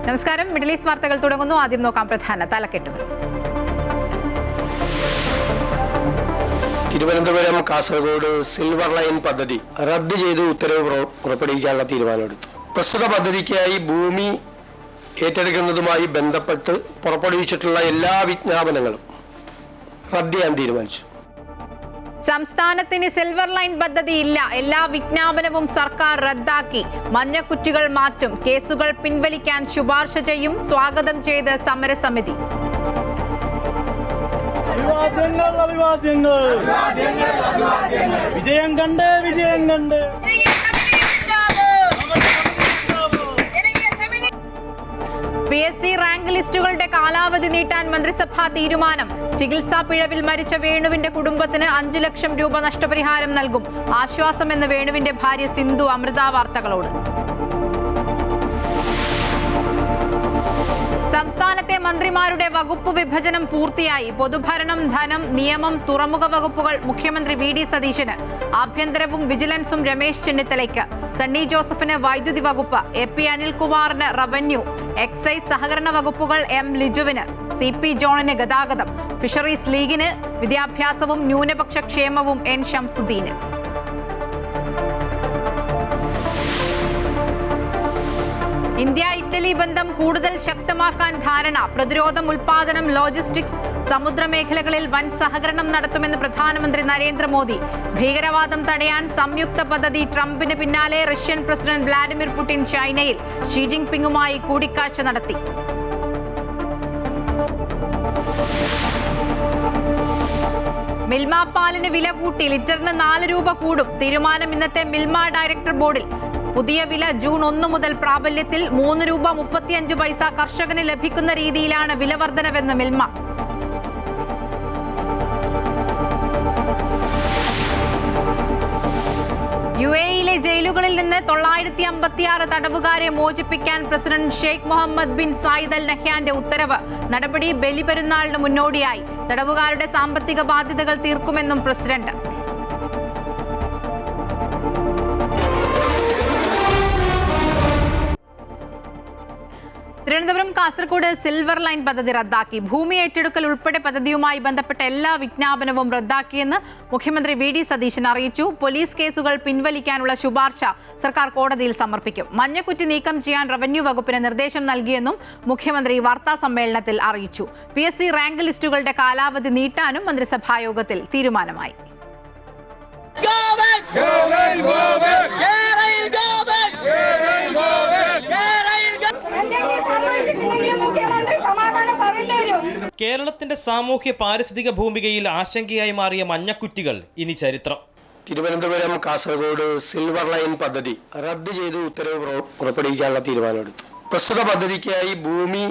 നമസ്കാരം. Middle east വാർത്തകൾ തുടങ്ങുന്നു. ആദ്യം നോക്കാം പ്രധാന തലക്കെട്ടുകൾ. തിരുവനന്തപുരം കാസർഗോഡ് സിൽവർ ലൈൻ പദ്ധതി റദ്ദ് ചെയ്ത് ഉത്തരവ് പുറപ്പെടുവിക്കാനുള്ള തീരുമാനമെടുത്തു. പ്രസ്തുത പദ്ധതിക്കായി ഭൂമി ഏറ്റെടുക്കുന്നതുമായി ബന്ധപ്പെട്ട് പുറപ്പെടുവിച്ചിട്ടുള്ള എല്ലാ വിജ്ഞാപനങ്ങളും റദ്ദ് ചെയ്യാൻ തീരുമാനിച്ചു. സംസ്ഥാനത്തിന് സിൽവർ ലൈൻ പദ്ധതി ഇല്ല. എല്ലാ വിജ്ഞാപനവും സർക്കാർ റദ്ദാക്കി. മഞ്ഞക്കുറ്റികൾ മാറ്റും. കേസുകൾ പിൻവലിക്കാൻ ശുപാർശ ചെയ്യും. സ്വാഗതം ചെയ്ത് സമരസമിതി. വിജയം കണ്ട് PSC റാങ്ക് ലിസ്റ്റുകളുടെ കാലാവധി നീട്ടാൻ മന്ത്രിസഭാ തീരുമാനം. ചികിത്സാ പിഴവിൽ മരിച്ച വേണുവിന്റെ കുടുംബത്തിന് 5 ലക്ഷം രൂപ നഷ്ടപരിഹാരം നൽകും. ആശ്വാസമെന്ന് വേണുവിന്റെ ഭാര്യ സിന്ധു അമൃത വാർത്തകളോട്. സംസ്ഥാനത്തെ മന്ത്രിമാരുടെ വകുപ്പ് വിഭജനം പൂർത്തിയായി. പൊതുഭരണം, ധനം, നിയമം, തുറമുഖ വകുപ്പുകൾ മുഖ്യമന്ത്രി VD സതീശന്. ആഭ്യന്തരവും വിജിലൻസും രമേശ് ചെന്നിത്തലയ്ക്ക്. സണ്ണി ജോസഫിന് വൈദ്യുതി വകുപ്പ്. AP അനിൽകുമാറിന് revenue. എക്സൈസ് സഹകരണ വകുപ്പുകൾ M ലിജുവിന്. CP ജോണിന് ഗതാഗതം. ഫിഷറീസ് ലീഗിന് വിദ്യാഭ്യാസവും ന്യൂനപക്ഷ ക്ഷേമവും N ഷംസുദ്ദീന്. ഇന്ത്യ ഇറ്റലി ബന്ധം കൂടുതൽ ശക്തമാക്കാൻ ധാരണ. പ്രതിരോധം, ഉൽപാദനം, ലോജിസ്റ്റിക്സ്, സമുദ്രമേഖലകളിൽ വൻ സഹകരണം നടത്തുമെന്ന് പ്രധാനമന്ത്രി നരേന്ദ്രമോദി. ഭീകരവാദം തടയാൻ സംയുക്ത പദ്ധതി. ട്രംപിന് പിന്നാലെ റഷ്യൻ പ്രസിഡന്റ് വ്ളാഡിമിർ പുടിൻ ചൈനയിൽ. ഷീ ജിൻപിങ്ങുമായി കൂടിക്കാഴ്ച നടത്തി. മിൽമ പാലിന് വില കൂട്ടി. ലിറ്ററിന് 4 രൂപ കൂടും. തീരുമാനം ഇന്നത്തെ മിൽമ ഡയറക്ടർ ബോർഡിൽ. പുതിയ വില ജൂൺ 1 മുതൽ പ്രാബല്യത്തിൽ. 3 രൂപ 35 പൈസ കർഷകന് ലഭിക്കുന്ന രീതിയിലാണ് വില വർധനവെന്ന് മിൽമ. UAE ജയിലുകളിൽ നിന്ന് 956 തടവുകാരെ മോചിപ്പിക്കാൻ president Sheikh Mohammed bin Zayed Al നഹ്യാന്റെ ഉത്തരവ്. നടപടി ബലിപെരുന്നാളിന് മുന്നോടിയായി. തടവുകാരുടെ സാമ്പത്തിക ബാധ്യതകൾ തീർക്കുമെന്നും president. Thiruvananthapuram Kasaragod Silver Line പദ്ധതി റദ്ദാക്കി. ഭൂമി ഏറ്റെടുക്കൽ ഉൾപ്പെടെ പദ്ധതിയുമായി ബന്ധപ്പെട്ട എല്ലാ വിജ്ഞാപനവും റദ്ദാക്കിയെന്ന് മുഖ്യമന്ത്രി VD സതീശൻ അറിയിച്ചു. പോലീസ് കേസുകൾ പിൻവലിക്കാനുള്ള ശുപാർശ സർക്കാർ കോടതിയിൽ സമർപ്പിക്കും. മഞ്ഞക്കുറ്റി നീക്കം ചെയ്യാൻ റവന്യൂ വകുപ്പിന് നിർദ്ദേശം നൽകിയെന്നും മുഖ്യമന്ത്രി വാർത്താ സമ്മേളനത്തിൽ അറിയിച്ചു. PSC റാങ്ക് ലിസ്റ്റുകളുടെ കാലാവധി നീട്ടാനും മന്ത്രിസഭായോഗത്തിൽ തീരുമാനമായി. കേരളത്തിന്റെ സാമൂഹ്യ പാരിസ്ഥിതിക ഭൂമികയിൽ ആശങ്കയായി മാറിയ മഞ്ഞക്കുറ്റികൾ ഇനി ചരിത്രം. തിരുവനന്തപുരം കാസർഗോഡ് സിൽവർ ലൈൻ പദ്ധതി റദ്ദ് ചെയ്ത് ഉത്തരവ് പുറപ്പെടുവിക്കാനുള്ള തീരുമാനമെടുത്തു. പ്രസ്തുത പദ്ധതിക്കായി ഭൂമി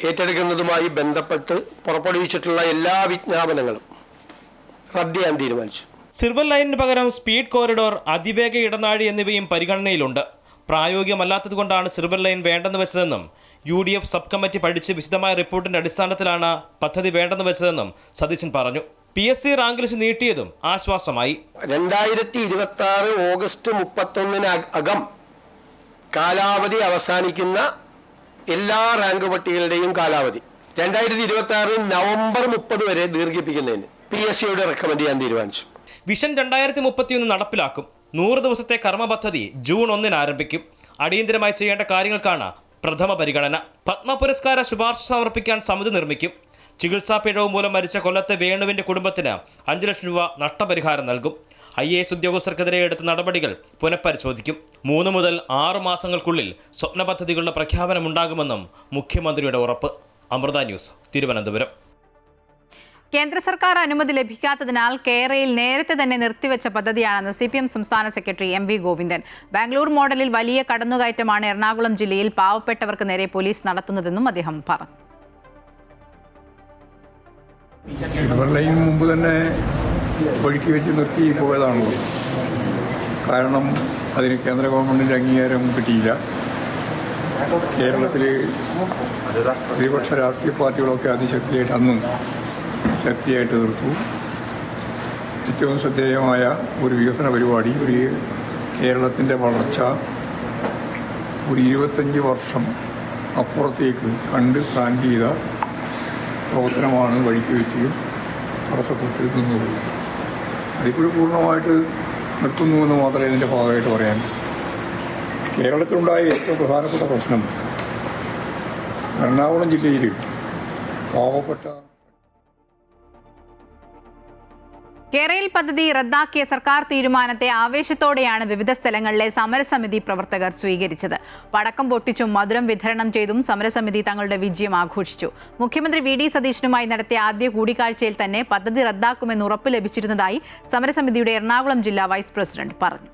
ഏറ്റെടുക്കുന്നതുമായി ബന്ധപ്പെട്ട് പുറപ്പെടുവിച്ചിട്ടുള്ള എല്ലാ വിജ്ഞാപനങ്ങളും റദ്ദ് ചെയ്യാൻ തീരുമാനിച്ചു. സിൽവർ ലൈനിന് പകരം സ്പീഡ് കോറിഡോർ, അതിവേഗ ഇടനാഴി എന്നിവയും പരിഗണനയിലുണ്ട്. പ്രായോഗികമല്ലാത്തതുകൊണ്ടാണ് സിൽവർ ലൈൻ വേണ്ടെന്ന് വെച്ചതെന്നും UDF സബ് കമ്മിറ്റി പഠിച്ച് വിശദമായ റിപ്പോർട്ടിന്റെ അടിസ്ഥാനത്തിലാണ് പദ്ധതി വേണ്ടെന്ന് വെച്ചതെന്നും സതീശൻ പറഞ്ഞു. PSC റാങ്ക് ലിസ്റ്റ് നീട്ടിയതും ആശ്വാസമായി. 2026 ഓഗസ്റ്റ് 31 അകം കാലാവധി അവസാനിക്കുന്ന എല്ലാ റാങ്ക് പട്ടികകളുടെയും കാലാവധി 2026 നവംബർ 30 വരെ ദീർഘിപ്പിക്കുന്നതിന് PSCയോട് റെക്കമെൻഡ് ചെയ്യാൻ തീരുമാനിച്ചു. വിഷൻ 2031 നടപ്പിലാക്കും. 100 ദിവസത്തെ കർമ്മ പദ്ധതി ജൂൺ 1 ആരംഭിക്കും. അടിയന്തരമായി ചെയ്യേണ്ട കാര്യങ്ങൾക്കാണ് പ്രഥമ പരിഗണന. പത്മ പുരസ്കാര ശുപാർശ സമർപ്പിക്കാൻ സമിതി നിർമ്മിക്കും. ചികിത്സാ പിഴവ് മൂലം മരിച്ച കൊല്ലത്തെ വേണുവിന്റെ കുടുംബത്തിന് 5 ലക്ഷം രൂപ നഷ്ടപരിഹാരം നൽകും. IAS ഉദ്യോഗസ്ഥർക്കെതിരെ എടുത്ത നടപടികൾ പുനഃപരിശോധിക്കും. 3 മുതൽ 6 മാസങ്ങൾക്കുള്ളിൽ സ്വപ്ന പദ്ധതികളുടെ പ്രഖ്യാപനമുണ്ടാകുമെന്നും മുഖ്യമന്ത്രിയുടെ ഉറപ്പ്. അമൃത ന്യൂസ്, തിരുവനന്തപുരം. കേന്ദ്ര സർക്കാർ അനുമതി ലഭിക്കാത്തതിനാൽ കേരളയിൽ നേരത്തെ തന്നെ നിർത്തിവെച്ച പദ്ധതിയാണെന്ന് CPM സംസ്ഥാന സെക്രട്ടറി MV ഗോവിന്ദൻ. ബാംഗ്ലൂർ മോഡലിൽ വലിയ കടന്നുകയറ്റമാണ് എറണാകുളം ജില്ലയിൽ പാവപ്പെട്ടവർക്ക് നേരെ പോലീസ് നടത്തുന്നതെന്നും അദ്ദേഹം പറഞ്ഞു. സിൽവർ ലൈൻ മുമ്പ് തന്നെ ഒഴുക്കി വെച്ച് നിർത്തി പോയതാണല്ലോ. കാരണം അതിന് കേന്ദ്ര ഗവൺമെൻറ്റിൻ്റെ അംഗീകാരം കിട്ടിയില്ല. കേരളത്തിൽ പ്രതിപക്ഷ രാഷ്ട്രീയ പാർട്ടികളൊക്കെ അതിശക്തിയായിട്ട് അന്നും ശക്തിയായിട്ട് നിർത്തൂ. ഏറ്റവും ശ്രദ്ധേയമായ ഒരു വികസന പരിപാടി, കേരളത്തിൻ്റെ വളർച്ച ഒരു 25 വർഷം അപ്പുറത്തേക്ക് കണ്ട് പ്ലാൻ ചെയ്ത പ്രവർത്തനമാണ് വഴിക്ക് വെച്ചും തടസ്സപ്പെട്ട് നിന്നുപോയി. അതിപ്പോഴും പൂർണ്ണമായിട്ട് നിർത്തുന്നുവെന്ന് മാത്രമേ ഇതിൻ്റെ ഭാഗമായിട്ട് പറയാൻ. കേരളത്തിലുണ്ടായ ഏറ്റവും പ്രധാനപ്പെട്ട പ്രശ്നം എറണാകുളം ജില്ലയിൽ പാവപ്പെട്ട കേരയിൽ പദ്ധതി റദ്ദാക്കിയ സർക്കാർ തീരുമാനത്തെ ആവേശത്തോടെയാണ് വിവിധ സ്ഥലങ്ങളിലെ സമരസമിതി പ്രവർത്തകർ സ്വീകരിച്ചത്. പടക്കം പൊട്ടിച്ചും മധുരം വിതരണം ചെയ്തും സമരസമിതി തങ്ങളുടെ വിജയം ആഘോഷിച്ചു. മുഖ്യമന്ത്രി VD സതീശനുമായി നടത്തിയ ആദ്യ കൂടിക്കാഴ്ചയിൽ തന്നെ പദ്ധതി റദ്ദാക്കുമെന്ന് ഉറപ്പ് ലഭിച്ചിരുന്നതായി സമരസമിതിയുടെ എറണാകുളം ജില്ലാ വൈസ് പ്രസിഡന്റ് പറഞ്ഞു.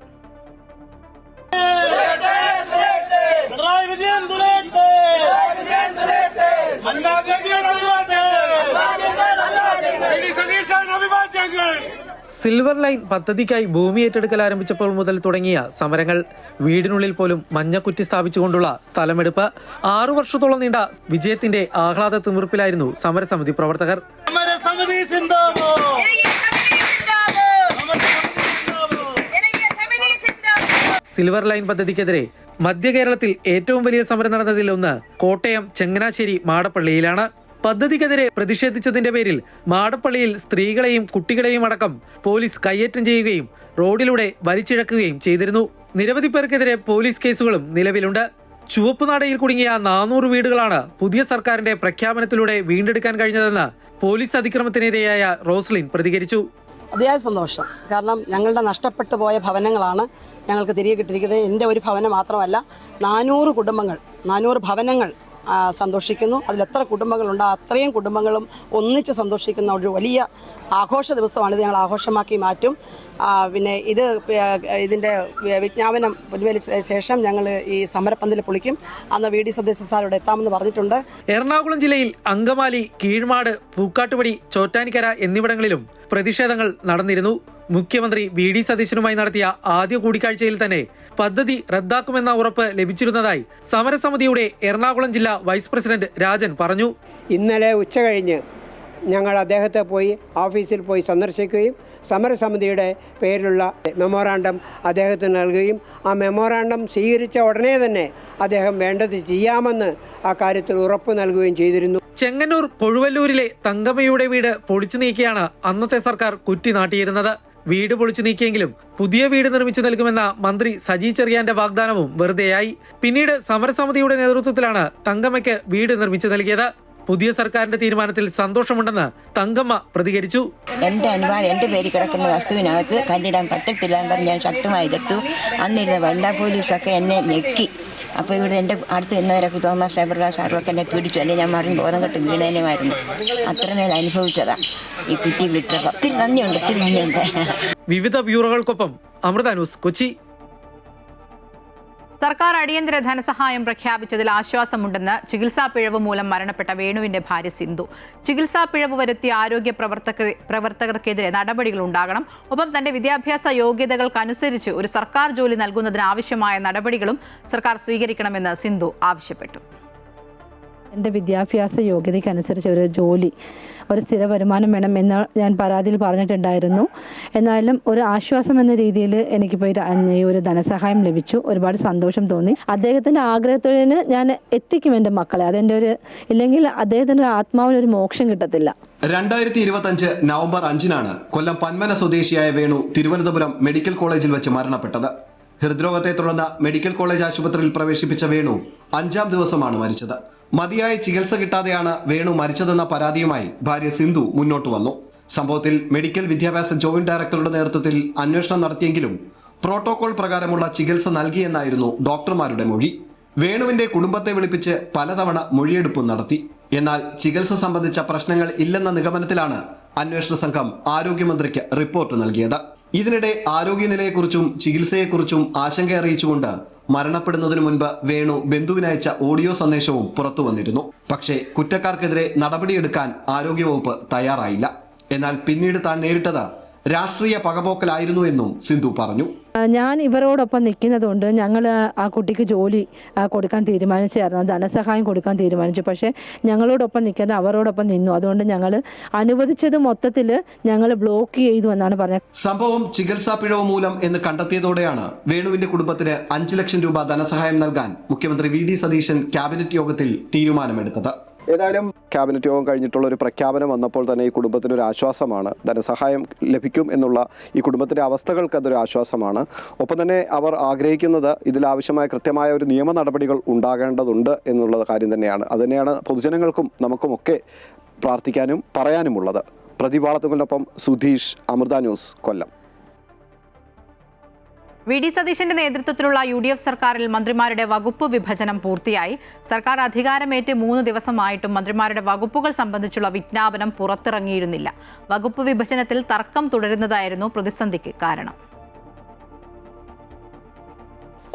സിൽവർ ലൈൻ പദ്ധതിക്കായി ഭൂമി ഏറ്റെടുക്കൽ ആരംഭിച്ചപ്പോൾ മുതൽ തുടങ്ങിയ സമരങ്ങൾ, വീടിനുള്ളിൽ പോലും മഞ്ഞക്കുറ്റി സ്ഥാപിച്ചുകൊണ്ടുള്ള സ്ഥലമെടുപ്പ്, 6 വർഷത്തോളം നീണ്ട വിജയത്തിന്റെ ആഹ്ലാദ തിമിർപ്പിലായിരുന്നു സമരസമിതി പ്രവർത്തകർ. സിൽവർ ലൈൻ പദ്ധതിക്കെതിരെ മധ്യ കേരളത്തിൽ ഏറ്റവും വലിയ സമരം നടന്നതിൽ ഒന്ന് കോട്ടയം ചങ്ങനാശ്ശേരി മാടപ്പള്ളിയിലാണ്. പദ്ധതിക്കെതിരെ പ്രതിഷേധിച്ചതിന്റെ പേരിൽ മാടപ്പള്ളിയിൽ സ്ത്രീകളെയും കുട്ടികളെയും അടക്കം പോലീസ് കയ്യേറ്റം ചെയ്യുകയും റോഡിലൂടെ വലിച്ചിഴക്കുകയും ചെയ്തിരുന്നു. നിരവധി പേർക്കെതിരെ പോലീസ് കേസുകളും നിലവിലുണ്ട്. ചുവപ്പുനാടയിൽ കുടുങ്ങിയ 400 വീടുകളാണ് പുതിയ സർക്കാരിന്റെ പ്രഖ്യാപനത്തിലൂടെ വീണ്ടെടുക്കാൻ കഴിഞ്ഞതെന്ന് പോലീസ് അതിക്രമത്തിനിരയായ റോസ്ലിൻ പ്രതികരിച്ചു. അതിയായ സന്തോഷം. കാരണം ഞങ്ങളുടെ നഷ്ടപ്പെട്ടു പോയ ഭവനങ്ങളാണ് ഞങ്ങൾക്ക് തിരികെ കിട്ടിയിരിക്കുന്നത്. എൻ്റെ ഒരു ഭവനം മാത്രമല്ല, 400 കുടുംബങ്ങൾ, 400 ഭവനങ്ങൾ സന്തോഷിക്കുന്നു. അതിലെത്ര കുടുംബങ്ങളുണ്ടോ അത്രയും കുടുംബങ്ങളും ഒന്നിച്ച് സന്തോഷിക്കുന്ന ഒരു വലിയ ആഘോഷ ദിവസമാണ്. ഇത് ഞങ്ങൾ ആഘോഷമാക്കി മാറ്റും. പിന്നെ ഇതിൻ്റെ വിജ്ഞാപനം പൊതുവലിച്ച ശേഷം ഞങ്ങൾ ഈ സമരപ്പന്തൽ പൊളിക്കും. അന്ന് VD സതീശൻ സാറോട് എത്താമെന്ന് പറഞ്ഞിട്ടുണ്ട്. എറണാകുളം ജില്ലയിൽ അങ്കമാലി, കീഴ്മാട്, പൂക്കാട്ടുപടി, ചോറ്റാനിക്കര എന്നിവിടങ്ങളിലും പ്രതിഷേധങ്ങൾ നടന്നിരുന്നു. മുഖ്യമന്ത്രി VD സതീശനുമായി നടത്തിയ ആദ്യ കൂടിക്കാഴ്ചയിൽ തന്നെ പദ്ധതി റദ്ദാക്കുമെന്ന ഉറപ്പ് ലഭിച്ചിരുന്നതായി സമരസമിതിയുടെ എറണാകുളം ജില്ലാ വൈസ് പ്രസിഡന്റ് രാജൻ പറഞ്ഞു. ഇന്നലെ ഉച്ചകഴിഞ്ഞ് ഞങ്ങൾ അദ്ദേഹത്തെ ഓഫീസിൽ പോയി സന്ദർശിക്കുകയും സമരസമിതിയുടെ പേരിലുള്ള മെമ്മോറാണ്ടം അദ്ദേഹത്തിന് നൽകുകയും ആ മെമ്മോറാണ്ടം സ്വീകരിച്ച ഉടനെ തന്നെ അദ്ദേഹം വേണ്ടത് ചെയ്യാമെന്ന് ആ കാര്യത്തിൽ ഉറപ്പ് നൽകുകയും ചെയ്തിരുന്നു. ചെങ്ങന്നൂർ കൊഴുവല്ലൂരിലെ തങ്കമ്മയുടെ വീട് പൊളിച്ചു നീക്കിയാണ് അന്നത്തെ സർക്കാർ കുറ്റി നാട്ടിയിരുന്നത്. വീട് പൊളിച്ചു നീക്കിയെങ്കിലും പുതിയ വീട് നിർമ്മിച്ചു നൽകുമെന്ന മന്ത്രി സജി ചെറിയാന്റെ വാഗ്ദാനവും വെറുതെയായി. പിന്നീട് സമരസമിതിയുടെ നേതൃത്വത്തിലാണ് തങ്കമ്മയ്ക്ക് വീട് നിർമ്മിച്ചു നൽകിയത്. പുതിയ സർക്കാരിന്റെ തീരുമാനത്തിൽ സന്തോഷമുണ്ടെന്ന് തങ്കമ്മ പ്രതികരിച്ചു. എൻ്റെ അനുവാദം എൻ്റെ പേര് കിടക്കുന്ന വസ്തുവിനകത്ത് കല്ലിടാൻ പറ്റത്തില്ല എന്ന് പറഞ്ഞ് ഞാൻ ശക്തമായി എതിർത്തു. അന്നിരുന്ന വനിതാ പോലീസൊക്കെ എന്നെ ഞെക്കി. അപ്പോൾ ഇവിടെ എൻ്റെ അടുത്ത് നിന്നവരൊക്കെ തോമസ് ജയപ്രകാശ് സാറൊക്കെ എന്നെ പിടിച്ചു. അല്ലെങ്കിൽ ഞാൻ മറിഞ്ഞ് ബോധം കെട്ട് വീണേനുമായിരുന്നു. അത്രമേൽ അനുഭവിച്ചതാണ് ഈ കുറ്റി വിട്ടപ്പോൾ. ഒത്തിരി നന്ദിയുണ്ട്. വിവിധ ബ്യൂറോകൾക്കൊപ്പം അമൃത ന്യൂസ്, കൊച്ചി. സർക്കാർ അടിയന്തര ധനസഹായം പ്രഖ്യാപിച്ചതിൽ ആശ്വാസമുണ്ടെന്ന് ചികിത്സാ പിഴവ് മൂലം മരണപ്പെട്ട വേണുവിന്റെ ഭാര്യ സിന്ധു. ചികിത്സാ പിഴവ് വരുത്തിയ ആരോഗ്യ പ്രവർത്തകർക്കെതിരെ നടപടികൾ ഉണ്ടാകണം. ഒപ്പം തന്റെ വിദ്യാഭ്യാസ യോഗ്യതകൾക്കനുസരിച്ച് ഒരു സർക്കാർ ജോലി നൽകുന്നതിന് ആവശ്യമായ നടപടികളും സർക്കാർ സ്വീകരിക്കണമെന്ന് സിന്ധു ആവശ്യപ്പെട്ടു. എൻ്റെ വിദ്യാഭ്യാസ യോഗ്യതയ്ക്കനുസരിച്ച് ഒരു ജോലി, ഒരു സ്ഥിര വരുമാനം വേണം എന്ന് ഞാൻ പരാതിയിൽ പറഞ്ഞിട്ടുണ്ടായിരുന്നു. എന്നാലും ഒരു ആശ്വാസം എന്ന രീതിയിൽ എനിക്കിപ്പോൾ ഈ ഒരു ധനസഹായം ലഭിച്ചു. ഒരുപാട് സന്തോഷം തോന്നി. അദ്ദേഹത്തിൻ്റെ ആഗ്രഹത്തിന് ഞാൻ എത്തിക്കും എൻ്റെ മക്കളെ. ഇല്ലെങ്കിൽ അദ്ദേഹത്തിൻ്റെ ആത്മാവിനൊരു മോക്ഷം കിട്ടത്തില്ല. 2025 നവംബർ 5-നാണ് കൊല്ലം പന്മന സ്വദേശിയായ വേണു തിരുവനന്തപുരം മെഡിക്കൽ കോളേജിൽ വെച്ച് മരണപ്പെട്ടത്. ഹൃദ്രോഗത്തെ തുടർന്ന് മെഡിക്കൽ കോളേജ് ആശുപത്രിയിൽ പ്രവേശിപ്പിച്ച വേണു 5-ാം ദിവസമാണ് മരിച്ചത്. മതിയായ ചികിത്സ കിട്ടാതെയാണ് വേണു മരിച്ചതെന്ന പരാതിയുമായി ഭാര്യ സിന്ധു മുന്നോട്ട് വന്നു. സംഭവത്തിൽ മെഡിക്കൽ വിദ്യാഭ്യാസ ജോയിന്റ് ഡയറക്ടറുടെ നേതൃത്വത്തിൽ അന്വേഷണം നടത്തിയെങ്കിലും പ്രോട്ടോകോൾ പ്രകാരമുള്ള ചികിത്സ നൽകിയെന്നായിരുന്നു ഡോക്ടർമാരുടെ മൊഴി. വേണുവിന്റെ കുടുംബത്തെ വിളിപ്പിച്ച് പലതവണ മൊഴിയെടുപ്പും നടത്തി. എന്നാൽ ചികിത്സ സംബന്ധിച്ച പ്രശ്നങ്ങൾ ഇല്ലെന്ന നിഗമനത്തിലാണ് അന്വേഷണ സംഘം ആരോഗ്യമന്ത്രിക്ക് റിപ്പോർട്ട് നൽകിയത്. ഇതിനിടെ ആരോഗ്യനിലയെക്കുറിച്ചും ചികിത്സയെക്കുറിച്ചും ആശങ്ക അറിയിച്ചുകൊണ്ട് മരണപ്പെടുന്നതിനു മുൻപ് വേണു ബന്ധുവിനയച്ച ഓഡിയോ സന്ദേശവും പുറത്തു വന്നിരുന്നു. പക്ഷേ കുറ്റക്കാർക്കെതിരെ നടപടിയെടുക്കാൻ ആരോഗ്യവകുപ്പ് തയ്യാറായില്ല. എന്നാൽ പിന്നീട് താൻ നേരിട്ടത് രാഷ്ട്രീയ പകപോക്കലായിരുന്നു എന്നും സിന്ധു പറഞ്ഞു. ഞാൻ ഇവരോടൊപ്പം നിൽക്കുന്നതുകൊണ്ട് ഞങ്ങൾ ആ കുട്ടിക്ക് ജോലി കൊടുക്കാൻ തീരുമാനിച്ചായിരുന്നു, ധനസഹായം കൊടുക്കാൻ തീരുമാനിച്ചു. പക്ഷേ ഞങ്ങളോടൊപ്പം നിൽക്കാതെ അവരോടൊപ്പം നിന്നു. അതുകൊണ്ട് ഞങ്ങൾ അനുവദിച്ചത് മൊത്തത്തിൽ ഞങ്ങൾ ബ്ലോക്ക് ചെയ്തു എന്നാണ് പറഞ്ഞത്. സംഭവം ചികിത്സാ പിഴവ് മൂലം എന്ന് കണ്ടെത്തിയതോടെയാണ് വേണുവിന്റെ കുടുംബത്തിന് 5 ലക്ഷം രൂപ ധനസഹായം നൽകാൻ മുഖ്യമന്ത്രി വി.ഡി. സതീശൻ ക്യാബിനറ്റ് യോഗത്തിൽ തീരുമാനമെടുത്തത്. ഏതായാലും ക്യാബിനറ്റ് യോഗം കഴിഞ്ഞിട്ടുള്ള ഒരു പ്രഖ്യാപനം വന്നപ്പോൾ തന്നെ ഈ കുടുംബത്തിനൊരു ആശ്വാസമാണ്. ധനസഹായം ലഭിക്കും എന്നുള്ള ഈ കുടുംബത്തിൻ്റെ അവസ്ഥകൾക്ക് അതൊരു ആശ്വാസമാണ്. ഒപ്പം തന്നെ അവർ ആഗ്രഹിക്കുന്നത് ഇതിലാവശ്യമായ കൃത്യമായ ഒരു നിയമ നടപടികൾ ഉണ്ടാകേണ്ടതുണ്ട് എന്നുള്ള കാര്യം തന്നെയാണ്. അതുതന്നെയാണ് പൊതുജനങ്ങൾക്കും നമുക്കുമൊക്കെ പ്രാർത്ഥിക്കാനും പറയാനുമുള്ളത്. പ്രതിഭാളത്തുകൊണ്ടൊപ്പം സുധീഷ്, അമൃത ന്യൂസ്, കൊല്ലം. വി.ഡി. സതീശന്റെ നേതൃത്വത്തിലുള്ള UDF സർക്കാരിൽ മന്ത്രിമാരുടെ വകുപ്പ് വിഭജനം പൂർത്തിയായി. സർക്കാർ അധികാരമേറ്റ് 3 ദിവസമായിട്ടും മന്ത്രിമാരുടെ വകുപ്പുകൾ സംബന്ധിച്ചുള്ള വിജ്ഞാപനം പുറത്തിറങ്ങിയിരുന്നില്ല. വകുപ്പ് വിഭജനത്തിൽ തർക്കം തുടരുന്നതായിരുന്നു പ്രതിസന്ധിക്ക് കാരണം.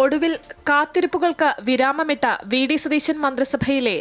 ഒടുവിൽ കാത്തിരിപ്പുകൾക്ക് വിരാമമിട്ട വി.ഡി. സതീശൻ മന്ത്രിസഭയിലെ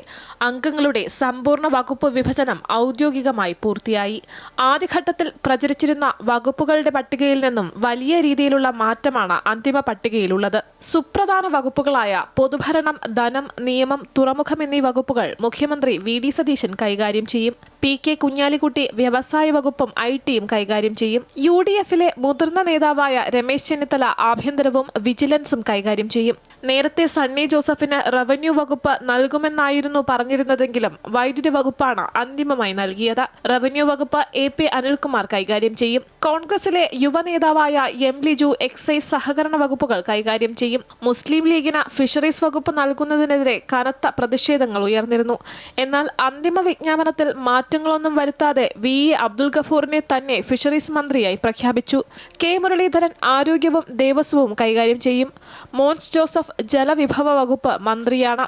അംഗങ്ങളുടെ സമ്പൂർണ്ണ വകുപ്പ് വിഭജനം ഔദ്യോഗികമായി പൂർത്തിയായി. ആദ്യഘട്ടത്തിൽ പ്രചരിച്ചിരുന്ന വകുപ്പുകളുടെ പട്ടികയിൽ നിന്നും വലിയ രീതിയിലുള്ള മാറ്റമാണ് അന്തിമ പട്ടികയിലുള്ളത്. സുപ്രധാന വകുപ്പുകളായ പൊതുഭരണം, ധനം, നിയമം, തുറമുഖം എന്നീ വകുപ്പുകൾ മുഖ്യമന്ത്രി വി.ഡി. സതീശൻ കൈകാര്യം ചെയ്യും. P.K. കുഞ്ഞാലിക്കുട്ടി വ്യവസായ വകുപ്പും IT-യും കൈകാര്യം ചെയ്യും. UDF-ലെ മുതിർന്ന നേതാവായ രമേശ് ചെന്നിത്തല ആഭ്യന്തരവും വിജിലൻസും കൈകാര്യം ചെയ്യും. നേരത്തെ സണ്ണി ജോസഫിന് റവന്യൂ വകുപ്പ് നൽകുമെന്നായിരുന്നു പറഞ്ഞിരുന്നതെങ്കിലും വൈദ്യുതി വകുപ്പാണ് അന്തിമമായി നൽകിയത്. റവന്യൂ വകുപ്പ് AP അനിൽകുമാർ കൈകാര്യം ചെയ്യും. കോൺഗ്രസിലെ യുവ നേതാവായ M. ലിജു എക്സൈസ്, സഹകരണ വകുപ്പുകൾ കൈകാര്യം ചെയ്യും. മുസ്ലിം ലീഗിന് ഫിഷറീസ് വകുപ്പ് നൽകുന്നതിനെതിരെ കനത്ത പ്രതിഷേധങ്ങൾ ഉയർന്നിരുന്നു. എന്നാൽ അന്തിമ വിജ്ഞാപനത്തിൽ മാറ്റങ്ങളൊന്നും വരുത്താതെ V.E. അബ്ദുൽ ഗഫൂറിനെ തന്നെ ഫിഷറീസ് മന്ത്രിയായി പ്രഖ്യാപിച്ചു. K. മുരളീധരൻ ആരോഗ്യവും ദേവസ്വവും കൈകാര്യം ചെയ്യും. മോൻസ് ജോസഫ് ജലവിഭവ വകുപ്പ് മന്ത്രിയാണ്.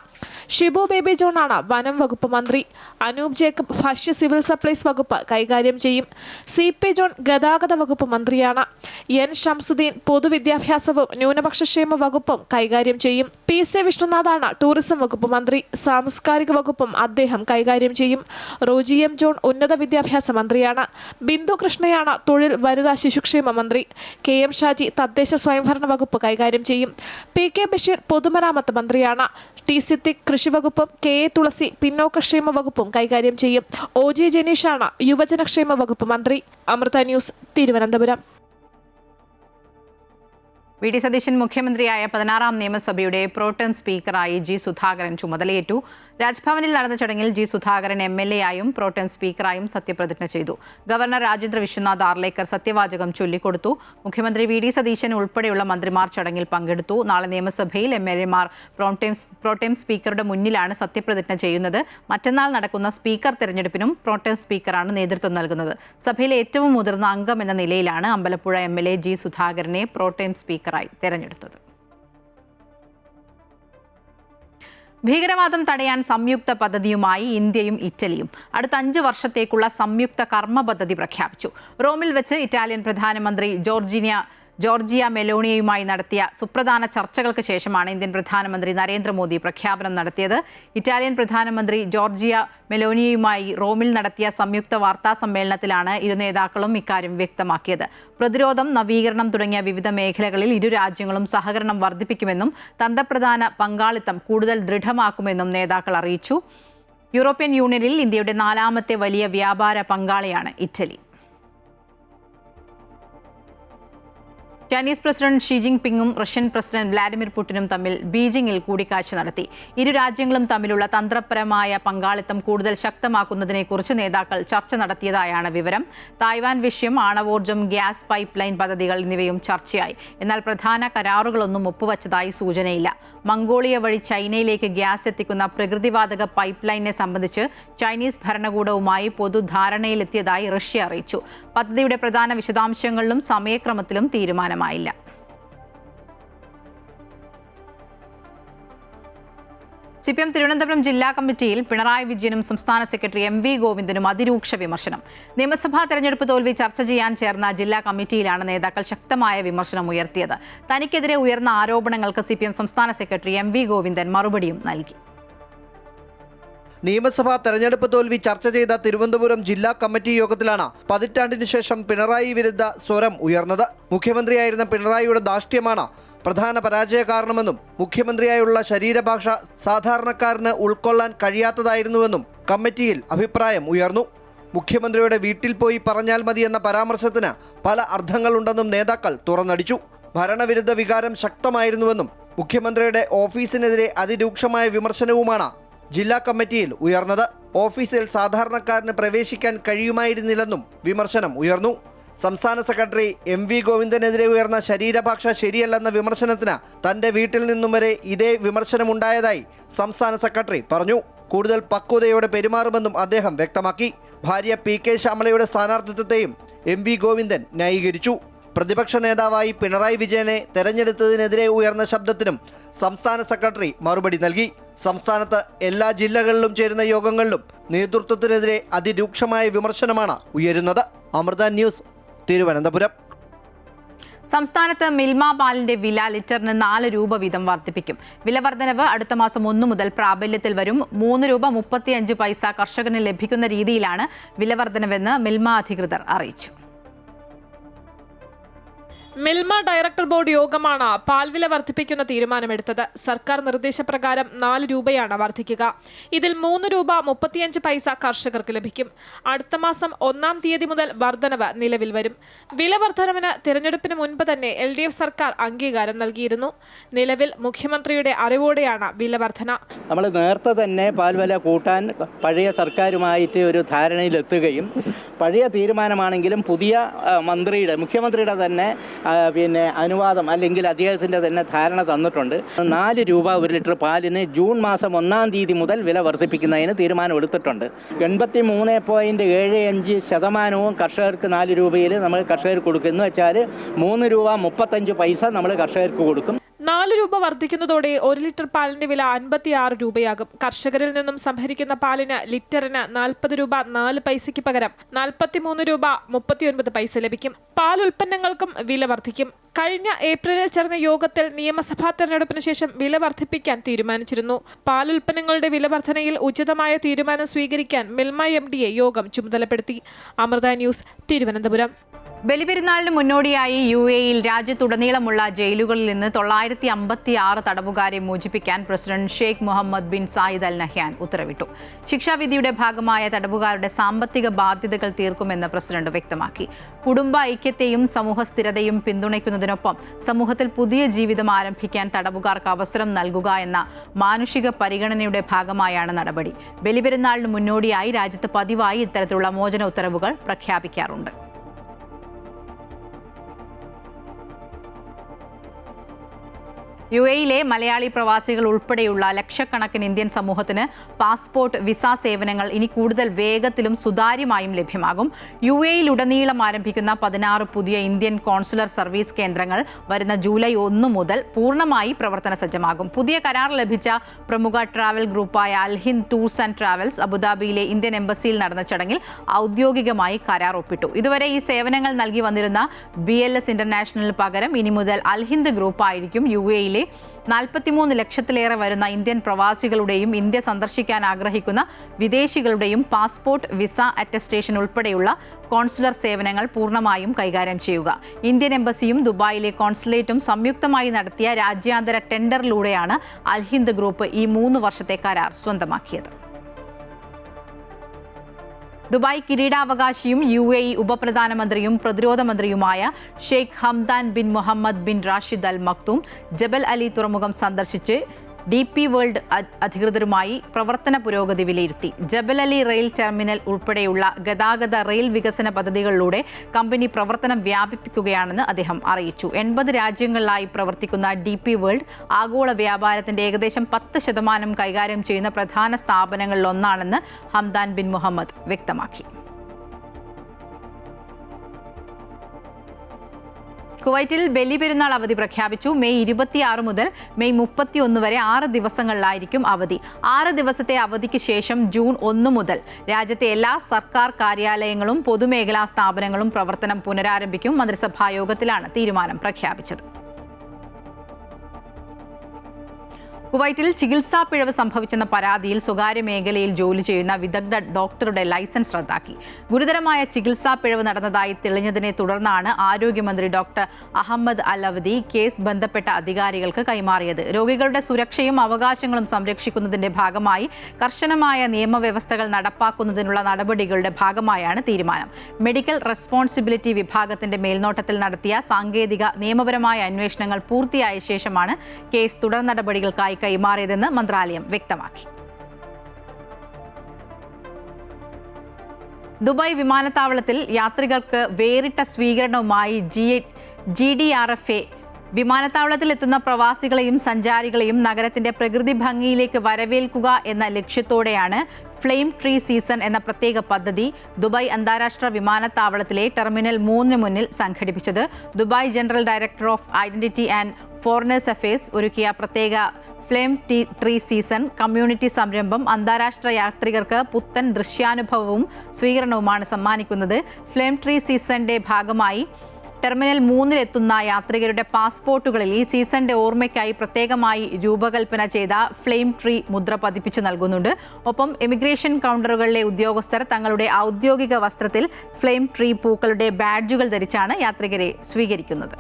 ഷിബു ബേബി ജോണാണ് വനം വകുപ്പ് മന്ത്രി. അനൂപ് ജേക്കബ് ഭക്ഷ്യ സിവിൽ സപ്ലൈസ് വകുപ്പ് കൈകാര്യം ചെയ്യും. CP ജോൺ ഗതാഗത വകുപ്പ് മന്ത്രിയാണ്. N. ഷംസുദ്ദീൻ പൊതുവിദ്യാഭ്യാസവും ന്യൂനപക്ഷക്ഷേമ വകുപ്പും കൈകാര്യം ചെയ്യും. PC വിഷ്ണുനാഥാണ് ടൂറിസം വകുപ്പ് മന്ത്രി. സാംസ്കാരിക വകുപ്പും അദ്ദേഹം കൈകാര്യം ചെയ്യും. റോജി M. ജോൺ ഉന്നത വിദ്യാഭ്യാസ മന്ത്രിയാണ്. ബിന്ദു കൃഷ്ണയാണ് തൊഴിൽ, വനിതാ ശിശുക്ഷേമ മന്ത്രി. K. M. ഷാജി തദ്ദേശ സ്വയംഭരണ വകുപ്പ് കൈകാര്യം ചെയ്യും. P.K. ബഷീർ പൊതുമരാമത്ത് മന്ത്രിയാണ്. T. സിദ്ദിഖ് കൃഷി വകുപ്പും K. A. തുളസി പിന്നോക്കക്ഷേമ വകുപ്പും കൈകാര്യം ചെയ്യും. O.J. ജനീഷാണ് യുവജനക്ഷേമ വകുപ്പ് മന്ത്രി. അമൃത ന്യൂസ്, തിരുവനന്തപുരം. വി.ഡി. സതീശൻ മുഖ്യമന്ത്രിയായ 16-ാം നിയമസഭയുടെ പ്രോട്ടേം സ്പീക്കറായി G. സുധാകരൻ ചുമതലയേറ്റു. രാജ്ഭവനിൽ നടന്ന ചടങ്ങിൽ G. സുധാകരൻ MLA ആയും പ്രോട്ടേം സ്പീക്കറായും സത്യപ്രതിജ്ഞ ചെയ്തു. ഗവർണർ രാജേന്ദ്ര വിശ്വനാഥ് ആർലേക്കർ സത്യവാചകം ചൊല്ലിക്കൊടുത്തു. മുഖ്യമന്ത്രി വി.ഡി. സതീശൻ ഉൾപ്പെടെയുള്ള മന്ത്രിമാർ ചടങ്ങിൽ പങ്കെടുത്തു. നാളെ നിയമസഭയിൽ MLA-മാർ പ്രോട്ടേം സ്പീക്കറുടെ മുന്നിലാണ് സത്യപ്രതിജ്ഞ ചെയ്യുന്നത്. മറ്റന്നാൾ നടക്കുന്ന സ്പീക്കർ തെരഞ്ഞെടുപ്പിനും പ്രോട്ടേം സ്പീക്കറാണ് നേതൃത്വം നൽകുന്നത്. സഭയിലെ ഏറ്റവും മുതിർന്ന അംഗം എന്ന നിലയിലാണ് അമ്പലപ്പുഴ MLA G. സുധാകരനെ പ്രോട്ടേം സ്പീക്കറായി തെരഞ്ഞെടുത്തത്. ഭീകരവാദം തടയാൻ സംയുക്ത പദ്ധതിയുമായി ഇന്ത്യയും ഇറ്റലിയും അടുത്ത 5 വർഷത്തേക്കുള്ള സംയുക്ത കർമ്മ പദ്ധതി പ്രഖ്യാപിച്ചു. റോമിൽ വെച്ച് ഇറ്റാലിയൻ പ്രധാനമന്ത്രി ജോർജിയ മെലോണിയുമായി നടത്തിയ സുപ്രധാന ചർച്ചകൾക്ക് ശേഷമാണ് ഇന്ത്യൻ പ്രധാനമന്ത്രി നരേന്ദ്രമോദി പ്രഖ്യാപനം നടത്തിയത്. ഇറ്റാലിയൻ പ്രധാനമന്ത്രി ജോർജിയ മെലോണിയുമായി റോമിൽ നടത്തിയ സംയുക്ത വാർത്താ സമ്മേളനത്തിലാണ് ഇരു നേതാക്കളും ഇക്കാര്യം വ്യക്തമാക്കിയത്. പ്രതിരോധം, നവീകരണം തുടങ്ങിയ വിവിധ മേഖലകളിൽ ഇരു രാജ്യങ്ങളും സഹകരണം വർദ്ധിപ്പിക്കുമെന്നും തന്ത്രപ്രധാന പങ്കാളിത്തം കൂടുതൽ ദൃഢമാക്കുമെന്നും നേതാക്കൾ അറിയിച്ചു. യൂറോപ്യൻ യൂണിയനിൽ ഇന്ത്യയുടെ 4ാമത്തെ വലിയ വ്യാപാര പങ്കാളിയാണ് ഇറ്റലി. ചൈനീസ് പ്രസിഡന്റ് ഷി ജിൻപിങ്ങും റഷ്യൻ പ്രസിഡന്റ് വ്ളാഡിമിർ പുടിനും തമ്മിൽ ബീജിംഗിൽ കൂടിക്കാഴ്ച നടത്തി. ഇരു രാജ്യങ്ങളും തമ്മിലുള്ള തന്ത്രപരമായ പങ്കാളിത്തം കൂടുതൽ ശക്തമാക്കുന്നതിനെക്കുറിച്ച് നേതാക്കൾ ചർച്ച നടത്തിയതായാണ് വിവരം. തായ്വാൻ വിഷയം, ആണവോർജ്ജം, ഗ്യാസ് പൈപ്പ് ലൈൻ പദ്ധതികൾ എന്നിവയും ചർച്ചയായി. എന്നാൽ പ്രധാന കരാറുകളൊന്നും ഒപ്പുവച്ചതായി സൂചനയില്ല. മംഗോളിയ വഴി ചൈനയിലേക്ക് ഗ്യാസ് എത്തിക്കുന്ന പ്രകൃതിവാതക പൈപ്പ് ലൈനിനെ സംബന്ധിച്ച് ചൈനീസ് ഭരണകൂടവുമായി പൊതുധാരണയിലെത്തിയതായി റഷ്യ അറിയിച്ചു. പദ്ധതിയുടെ പ്രധാന വിശദാംശങ്ങളിലും സമയക്രമത്തിലും തീരുമാനമായില്ല. CPM തിരുവനന്തപുരം ജില്ലാ കമ്മിറ്റിയിൽ പിണറായി വിജയനും സംസ്ഥാന സെക്രട്ടറി MV ഗോവിന്ദനും അതിരൂക്ഷ വിമർശനം. നിയമസഭാ തെരഞ്ഞെടുപ്പ് തോൽവി ചർച്ച ചെയ്യാൻ ചേർന്ന ജില്ലാ കമ്മിറ്റിയിലാണ് നേതാക്കൾ ശക്തമായ വിമർശനം ഉയർത്തിയത്. തനിക്കെതിരെ ഉയർന്ന ആരോപണങ്ങൾക്ക് CPM സംസ്ഥാന സെക്രട്ടറി MV ഗോവിന്ദൻ മറുപടിയും നൽകി. നിയമസഭാ തെരഞ്ഞെടുപ്പ് തോൽവി ചർച്ച ചെയ്ത തിരുവനന്തപുരം ജില്ലാ കമ്മിറ്റി യോഗത്തിലാണ് പതിറ്റാണ്ടിനു ശേഷം പിണറായി വിരുദ്ധ സ്വരം ഉയർന്നത്. മുഖ്യമന്ത്രിയായിരുന്ന പിണറായിയുടെ ധാർഷ്ട്യമാണ് പ്രധാന പരാജയ കാരണമെന്നും മുഖ്യമന്ത്രിയായുള്ള ശരീരഭാഷ സാധാരണക്കാരന് ഉൾക്കൊള്ളാൻ കഴിയാത്തതായിരുന്നുവെന്നും കമ്മിറ്റിയിൽ അഭിപ്രായം ഉയർന്നു. മുഖ്യമന്ത്രിയുടെ വീട്ടിൽ പോയി പറഞ്ഞാൽ മതിയെന്ന പരാമർശത്തിന് പല അർത്ഥങ്ങളുണ്ടെന്നും നേതാക്കൾ തുറന്നടിച്ചു. ഭരണവിരുദ്ധ വികാരം ശക്തമായിരുന്നുവെന്നും മുഖ്യമന്ത്രിയുടെ ഓഫീസിനെതിരെ അതിരൂക്ഷമായ വിമർശനവുമാണ് ജില്ലാ കമ്മിറ്റിയിൽ ഉയർന്നത്. ഓഫീസിൽ സാധാരണക്കാരന് പ്രവേശിക്കാൻ കഴിയുമായിരുന്നില്ലെന്നും വിമർശനം ഉയർന്നു. സംസ്ഥാന സെക്രട്ടറി MV ഗോവിന്ദനെതിരെ ഉയർന്ന ശരീരഭാഷ ശരിയല്ലെന്ന വിമർശനത്തിന് തന്റെ വീട്ടിൽ നിന്നും വരെ ഇതേ വിമർശനമുണ്ടായതായി സംസ്ഥാന സെക്രട്ടറി പറഞ്ഞു. കൂടുതൽ പക്വതയോടെ പെരുമാറുമെന്നും അദ്ദേഹം വ്യക്തമാക്കി. ഭാര്യ PK ശ്യാമളയുടെ സ്ഥാനാർത്ഥിത്വത്തെയും MV ഗോവിന്ദൻ ന്യായീകരിച്ചു. പ്രതിപക്ഷ നേതാവായി പിണറായി വിജയനെ തെരഞ്ഞെടുത്തതിനെതിരെ ഉയർന്ന ശബ്ദത്തിനും സംസ്ഥാന സെക്രട്ടറി മറുപടി നൽകി. സംസ്ഥാനത്ത് എല്ലാ ജില്ലകളിലും ചേരുന്ന യോഗങ്ങളിലും നേതൃത്വത്തിനെതിരെ അതിരൂക്ഷമായ വിമർശനമാണ് ഉയരുന്നത്. അമൃത ന്യൂസ്, തിരുവനന്തപുരം. സംസ്ഥാനത്ത് മിൽമ പാലിന്റെ വില ലിറ്ററിന് 4 രൂപ വീതം വർദ്ധിപ്പിക്കും. വില വർധനവ് അടുത്ത മാസം 1 മുതൽ പ്രാബല്യത്തിൽ വരും. 3 രൂപ 35 പൈസ കർഷകന് ലഭിക്കുന്ന രീതിയിലാണ് വില വർധനവെന്ന് മിൽമ അധികൃതർ അറിയിച്ചു. മിൽമ ഡയറക്ടർ ബോർഡ് യോഗമാണ് പാൽവില വർദ്ധിപ്പിക്കുന്ന തീരുമാനമെടുത്തത്. സർക്കാർ നിർദ്ദേശപ്രകാരം 4 രൂപയാണ് വർദ്ധിക്കുക. ഇതിൽ 3 രൂപ 35 പൈസ കർഷകർക്ക് ലഭിക്കും. അടുത്ത മാസം 1-ാം തീയതി മുതൽ വർധനവ് നിലവിൽ വരും. വില വർധനവിന് തിരഞ്ഞെടുപ്പിന് മുൻപ് തന്നെ LDF സർക്കാർ അംഗീകാരം നൽകിയിരുന്നു. നിലവിൽ മുഖ്യമന്ത്രിയുടെ അറിവോടെയാണ് വില വർധന. നമ്മൾ നേരത്തെ തന്നെ പാൽവില കൂട്ടാൻ പഴയ സർക്കാരുമായിട്ട് ഒരു ധാരണയിലെത്തുകയും പഴയ തീരുമാനമാണെങ്കിലും പുതിയ മുഖ്യമന്ത്രിയുടെ തന്നെ അനുവാദം അല്ലെങ്കിൽ അദ്ദേഹത്തിൻ്റെ തന്നെ ധാരണ തന്നിട്ടുണ്ട്. 4 രൂപ 1 ലിറ്റർ പാലിന് ജൂൺ മാസം 1-ാം തീയതി മുതൽ വില വർദ്ധിപ്പിക്കുന്നതിന് തീരുമാനമെടുത്തിട്ടുണ്ട്. 83.75% കർഷകർക്ക് 4 രൂപയിൽ നമ്മൾ കർഷകർക്ക് കൊടുക്കും. എന്ന് വെച്ചാൽ 3 രൂപ 35 പൈസ നമ്മൾ കർഷകർക്ക് കൊടുക്കും. 4 രൂപ വർദ്ധിക്കുന്നതോടെ 1 ലിറ്റർ പാലിന്റെ വില 56 രൂപയാകും. കർഷകരിൽ നിന്നും സംഭരിക്കുന്ന പാലിന് ലിറ്ററിന് 40 രൂപ 4 പൈസയ്ക്ക് പകരം 43 രൂപ 39 പൈസ ലഭിക്കും. പാൽ ഉൽപ്പന്നങ്ങൾക്കും വില വർദ്ധിക്കും. കഴിഞ്ഞ ഏപ്രിലിൽ ചേർന്ന യോഗത്തിൽ നിയമസഭാ തെരഞ്ഞെടുപ്പിന് ശേഷം വില വർദ്ധിപ്പിക്കാൻ തീരുമാനിച്ചിരുന്നു. പാൽ ഉൽപ്പന്നങ്ങളുടെ വില വർധനയിൽ ഉചിതമായ തീരുമാനം സ്വീകരിക്കാൻ മിൽമ MDയെ യോഗം ചുമതലപ്പെടുത്തി. അമൃത ന്യൂസ്, തിരുവനന്തപുരം. ബലിപെരുന്നാളിന് മുന്നോടിയായി UAEയിൽ രാജ്യത്തുടനീളമുള്ള ജയിലുകളിൽ നിന്ന് 956 തടവുകാരെ മോചിപ്പിക്കാൻ president Sheikh Mohammed bin Zayed Al Nahyan ഉത്തരവിട്ടു. ശിക്ഷാവിധിയുടെ ഭാഗമായ തടവുകാരുടെ സാമ്പത്തിക ബാധ്യതകൾ തീർക്കുമെന്ന് പ്രസിഡന്റ് വ്യക്തമാക്കി. കുടുംബ ഐക്യത്തെയും സമൂഹ സ്ഥിരതയും പിന്തുണയ്ക്കുന്നതിനൊപ്പം സമൂഹത്തിൽ പുതിയ ജീവിതം ആരംഭിക്കാൻ തടവുകാർക്ക് അവസരം നൽകുക എന്ന മാനുഷിക പരിഗണനയുടെ ഭാഗമായാണ് നടപടി. ബലിപെരുന്നാളിന് മുന്നോടിയായി രാജ്യത്ത് പതിവായി ഇത്തരത്തിലുള്ള മോചന ഉത്തരവുകൾ പ്രഖ്യാപിക്കാറുണ്ട്. UAEയിലെ മലയാളി പ്രവാസികൾ ഉൾപ്പെടെയുള്ള ലക്ഷക്കണക്കിന് ഇന്ത്യൻ സമൂഹത്തിന് പാസ്പോർട്ട് വിസ സേവനങ്ങൾ ഇനി കൂടുതൽ വേഗത്തിലും സുതാര്യമായും ലഭ്യമാകും. UAEയിലുടനീളം ആരംഭിക്കുന്ന 16 പുതിയ ഇന്ത്യൻ കോൺസുലർ സർവീസ് കേന്ദ്രങ്ങൾ വരുന്ന ജൂലൈ 1 മുതൽ പൂർണ്ണമായി പ്രവർത്തന സജ്ജമാകും. പുതിയ കരാർ ലഭിച്ച പ്രമുഖ ട്രാവൽ ഗ്രൂപ്പായ അൽഹിന്ദ് ടൂർസ് ആൻഡ് ട്രാവൽസ് അബുദാബിയിലെ ഇന്ത്യൻ എംബസിയിൽ നടന്ന ചടങ്ങിൽ ഔദ്യോഗികമായി കരാർ ഒപ്പിട്ടു. ഇതുവരെ ഈ സേവനങ്ങൾ നൽകി വന്നിരുന്ന BLS ഇന്റർനാഷണലിന് പകരം ഇനി മുതൽ അൽഹിന്ദ് ഗ്രൂപ്പായിരിക്കും UAEയിലെ 43 ലക്ഷത്തിലേറെ വരുന്ന ഇന്ത്യൻ പ്രവാസികളുടെയും ഇന്ത്യ സന്ദർശിക്കാൻ ആഗ്രഹിക്കുന്ന വിദേശികളുടെയും പാസ്പോർട്ട് വിസ അറ്റസ്റ്റേഷൻ ഉൾപ്പെടെയുള്ള കോൺസുലർ സേവനങ്ങൾ പൂർണ്ണമായും കൈകാര്യം ചെയ്യുക. ഇന്ത്യൻ എംബസിയും ദുബായിലെ കോൺസുലേറ്റും സംയുക്തമായി നടത്തിയ രാജ്യാന്തര ടെൻഡറിലൂടെയാണ് അൽഹിന്ദ് ഗ്രൂപ്പ് ഈ 3 വർഷത്തെ കരാർ സ്വന്തമാക്കിയത്. ദുബായ് കിരീടാവകാശിയും UAE ഉപപ്രധാനമന്ത്രിയും പ്രതിരോധ മന്ത്രിയുമായ Sheikh Hamdan bin Mohammed bin Rashid Al Maktoum Jebel Ali തുറമുഖം സന്ദർശിച്ച് DP വേൾഡ് അധികൃതരുമായി പ്രവർത്തന പുരോഗതി വിലയിരുത്തി. ജബൽ അലി റെയിൽ ടെർമിനൽ ഉൾപ്പെടെയുള്ള ഗതാഗത റെയിൽ വികസന പദ്ധതികളിലൂടെ കമ്പനി പ്രവർത്തനം വ്യാപിപ്പിക്കുകയാണെന്ന് അദ്ദേഹം അറിയിച്ചു. 80 രാജ്യങ്ങളിലായി പ്രവർത്തിക്കുന്ന DP വേൾഡ് ആഗോള വ്യാപാരത്തിന്റെ ഏകദേശം 10% കൈകാര്യം ചെയ്യുന്ന പ്രധാന സ്ഥാപനങ്ങളിലൊന്നാണെന്ന് ഹംദാൻ ബിൻ മുഹമ്മദ് വ്യക്തമാക്കി. കുവൈറ്റിൽ ബലിപെരുന്നാൾ അവധി പ്രഖ്യാപിച്ചു. മെയ് 26 മുതൽ മെയ് 31 വരെ 6 ദിവസങ്ങളിലായിരിക്കും അവധി. 6 ദിവസത്തെ അവധിക്ക് ശേഷം ജൂൺ 1 മുതൽ രാജ്യത്തെ എല്ലാ സർക്കാർ കാര്യാലയങ്ങളും പൊതുമേഖലാ സ്ഥാപനങ്ങളും പ്രവർത്തനം പുനരാരംഭിക്കും. മന്ത്രിസഭാ യോഗത്തിലാണ് തീരുമാനം പ്രഖ്യാപിച്ചത്. കുവൈറ്റിൽ ചികിത്സാ പിഴവ് സംഭവിച്ചെന്ന പരാതിയിൽ സ്വകാര്യ മേഖലയിൽ ജോലി ചെയ്യുന്ന വിദഗ്ധ ഡോക്ടറുടെ ലൈസൻസ് റദ്ദാക്കി. ഗുരുതരമായ ചികിത്സാ പിഴവ് നടന്നതായി തെളിഞ്ഞതിനെ തുടർന്നാണ് ആരോഗ്യമന്ത്രി ഡോക്ടർ അഹമ്മദ് അൽ-അവദി കേസ് ബന്ധപ്പെട്ട അധികാരികൾക്ക് കൈമാറിയത്. രോഗികളുടെ സുരക്ഷയും അവകാശങ്ങളും സംരക്ഷിക്കുന്നതിന്റെ ഭാഗമായി കർശനമായ നിയമവ്യവസ്ഥകൾ നടപ്പാക്കുന്നതിനുള്ള നടപടികളുടെ ഭാഗമായാണ് തീരുമാനം. മെഡിക്കൽ റെസ്പോൺസിബിലിറ്റി വിഭാഗത്തിന്റെ മേൽനോട്ടത്തിൽ നടത്തിയ സാങ്കേതിക നിയമപരമായ അന്വേഷണങ്ങൾ പൂർത്തിയായ ശേഷമാണ് കേസ് തുടർ നടപടികൾക്കായി കൈമാറിയതെന്ന് മന്ത്രാലയം വ്യക്തമാക്കി. ദുബായ് വിമാനത്താവളത്തിൽ യാത്രികർക്ക് വേറിട്ട സ്വീകരണവുമായി GDRFA വിമാനത്താവളത്തിൽ എത്തുന്ന പ്രവാസികളെയും സഞ്ചാരികളെയും നഗരത്തിന്റെ പ്രകൃതി ഭംഗിയിലേക്ക് വരവേൽക്കുക എന്ന ലക്ഷ്യത്തോടെയാണ് ഫ്ലെയിം ട്രീ സീസൺ എന്ന പ്രത്യേക പദ്ധതി ദുബായ് അന്താരാഷ്ട്ര വിമാനത്താവളത്തിലെ ടെർമിനൽ 3 മുന്നിൽ സംഘടിപ്പിച്ചത്. Dubai general director of identity and foreigners affairs ഒരുക്കിയ പ്രത്യേക ഫ്ലെയിം ട്രീ സീസൺ കമ്മ്യൂണിറ്റി സംരംഭം അന്താരാഷ്ട്ര യാത്രികർക്ക് പുത്തൻ ദൃശ്യാനുഭവവും സ്വീകരണവുമാണ് സമ്മാനിക്കുന്നത്. ഫ്ലെയിം ട്രീ സീസണിന്റെ ഭാഗമായി ടെർമിനൽ 3-ലെത്തുന്ന യാത്രികരുടെ പാസ്പോർട്ടുകളിൽ ഈ സീസണിന്റെ ഓർമ്മയ്ക്കായി പ്രത്യേകമായി രൂപകൽപ്പന ചെയ്ത ഫ്ലെയിം ട്രീ മുദ്ര പതിപ്പിച്ചു നൽകുന്നുണ്ട്. ഒപ്പം ഇമിഗ്രേഷൻ കൗണ്ടറുകളിലെ ഉദ്യോഗസ്ഥർ തങ്ങളുടെ ഔദ്യോഗിക വസ്ത്രത്തിൽ ഫ്ലെയിം ട്രീ പൂക്കളുടെ ബാഡ്ജുകൾ ധരിച്ചാണ് യാത്രികരെ സ്വീകരിക്കുന്നത്.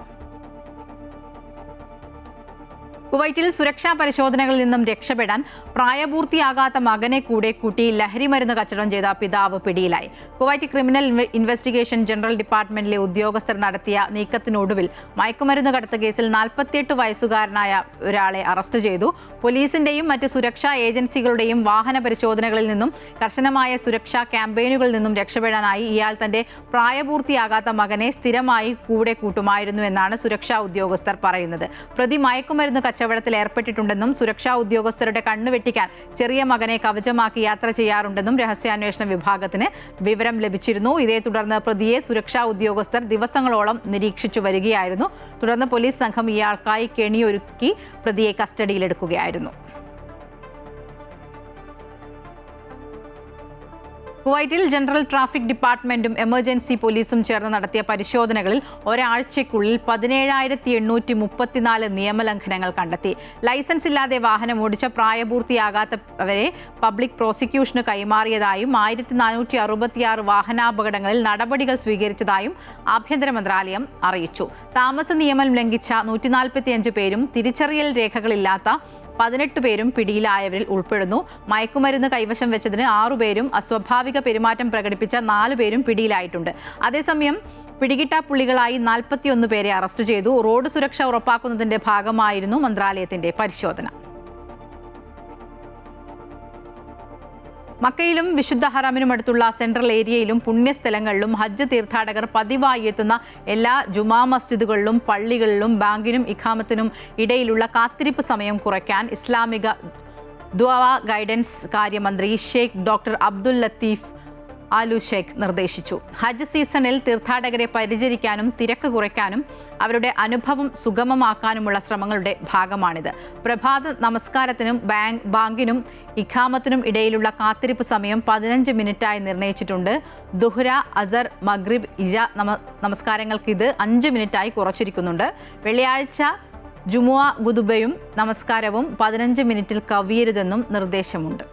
കുവൈറ്റിൽ സുരക്ഷാ പരിശോധനകളിൽ നിന്നും രക്ഷപ്പെടാൻ പ്രായപൂർത്തിയാകാത്ത മകനെ കൂടെ കൂട്ടി ലഹരിമരുന്ന് കച്ചവടം ചെയ്ത പിതാവ് പിടിയിലായി. കുവൈറ്റ് ക്രിമിനൽ ഇൻവെസ്റ്റിഗേഷൻ ജനറൽ ഡിപ്പാർട്ട്മെന്റിലെ ഉദ്യോഗസ്ഥർ നടത്തിയ നീക്കത്തിനൊടുവിൽ മയക്കുമരുന്ന് കടത്ത് കേസിൽ 48 വയസ്സുകാരനായ ഒരാളെ അറസ്റ്റ് ചെയ്തു. പോലീസിന്റെയും മറ്റ് സുരക്ഷാ ഏജൻസികളുടെയും വാഹന പരിശോധനകളിൽ നിന്നും കർശനമായ സുരക്ഷാ ക്യാമ്പയിനുകളിൽ നിന്നും രക്ഷപ്പെടാനായി ഇയാൾ തന്റെ പ്രായപൂർത്തിയാകാത്ത മകനെ സ്ഥിരമായി കൂടെ കൂട്ടുമായിരുന്നു എന്നാണ് സുരക്ഷാ ഉദ്യോഗസ്ഥർ പറയുന്നത്. പ്രതി മയക്കുമരുന്ന് കച്ചവടത്തിൽ ഏർപ്പെട്ടിട്ടുണ്ടെന്നും സുരക്ഷാ ഉദ്യോഗസ്ഥരുടെ കണ്ണുവെട്ടിക്കാൻ ചെറിയ മകനെ കവചമാക്കി യാത്ര ചെയ്യാറുണ്ടെന്നും രഹസ്യാന്വേഷണ വിഭാഗത്തിന് വിവരം ലഭിച്ചിരുന്നു. ഇതേ തുടർന്ന് പ്രതിയെ സുരക്ഷാ ഉദ്യോഗസ്ഥർ ദിവസങ്ങളോളം നിരീക്ഷിച്ചു വരികയായിരുന്നു. തുടർന്ന് പോലീസ് സംഘം ഇയാൾക്കായി കെണിയൊരുക്കി പ്രതിയെ കസ്റ്റഡിയിലെടുക്കുകയായിരുന്നു. കുവൈറ്റിൽ ജനറൽ ട്രാഫിക് ഡിപ്പാർട്ട്മെന്റും എമർജൻസി പോലീസും ചേർന്ന് നടത്തിയ പരിശോധനകളിൽ ഒരാഴ്ചയ്ക്കുള്ളിൽ 17,834 നിയമലംഘനങ്ങൾ കണ്ടെത്തി. ലൈസൻസ് ഇല്ലാതെ വാഹനം ഓടിച്ച പ്രായപൂർത്തിയാകാത്തവരെ പബ്ലിക് പ്രോസിക്യൂഷന് കൈമാറിയതായും 1466 വാഹനാപകടങ്ങളിൽ നടപടികൾ സ്വീകരിച്ചതായും ആഭ്യന്തര മന്ത്രാലയം അറിയിച്ചു. താമസ നിയമം ലംഘിച്ച 145 പേരും തിരിച്ചറിയൽ രേഖകളില്ലാത്ത 18 പേരും പിടിയിലായവരിൽ ഉൾപ്പെടുന്നു. മയക്കുമരുന്ന് കൈവശം വെച്ചതിന് 6 പേരും അസ്വാഭാവിക പെരുമാറ്റം പ്രകടിപ്പിച്ച 4 പേരും പിടിയിലായിട്ടുണ്ട്. അതേസമയം പിടികിട്ടാപ്പുള്ളികളായി 41 പേരെ അറസ്റ്റ് ചെയ്തു. റോഡ് സുരക്ഷ ഉറപ്പാക്കുന്നതിന്റെ ഭാഗമായിരുന്നു മന്ത്രാലയത്തിന്റെ പരിശോധന. മക്കയിലും വിശുദ്ധ ഹറമിനുമടുത്തുള്ള സെൻട്രൽ ഏരിയയിലും പുണ്യസ്ഥലങ്ങളിലും ഹജ്ജ് തീർത്ഥാടകർ പതിവായി എത്തുന്ന എല്ലാ ജുമാ മസ്ജിദുകളിലും പള്ളികളിലും ബാങ്കിനും ഇഖാമത്തിനും ഇടയിലുള്ള കാത്തിരിപ്പ് സമയം കുറയ്ക്കാൻ ഇസ്ലാമിക ദുആ ഗൈഡൻസ് കാര്യമന്ത്രി ഷെയ്ഖ് ഡോക്ടർ അബ്ദുൽ ലത്തീഫ് ആലു ഷെയ്ഖ് നിർദ്ദേശിച്ചു. ഹജ്ജ് സീസണിൽ തീർത്ഥാടകരെ പരിചരിക്കാനും തിരക്ക് കുറയ്ക്കാനും അവരുടെ അനുഭവം സുഗമമാക്കാനുമുള്ള ശ്രമങ്ങളുടെ ഭാഗമാണിത്. പ്രഭാത നമസ്കാരത്തിനും ബാങ്കിനും ഇഖാമത്തിനും ഇടയിലുള്ള കാത്തിരിപ്പ് സമയം 15 മിനിറ്റായി നിർണയിച്ചിട്ടുണ്ട്. ദുഹ്ര, അസർ, മഗ്രിബ്, ഇജ നമസ്കാരങ്ങൾക്ക് ഇത് 5 മിനിറ്റായി കുറച്ചിരിക്കുന്നുണ്ട്. വെള്ളിയാഴ്ച ജുമുഅ ഗുതുബയും നമസ്കാരവും 15 മിനിറ്റിൽ കവിയരുതെന്നും നിർദ്ദേശമുണ്ട്.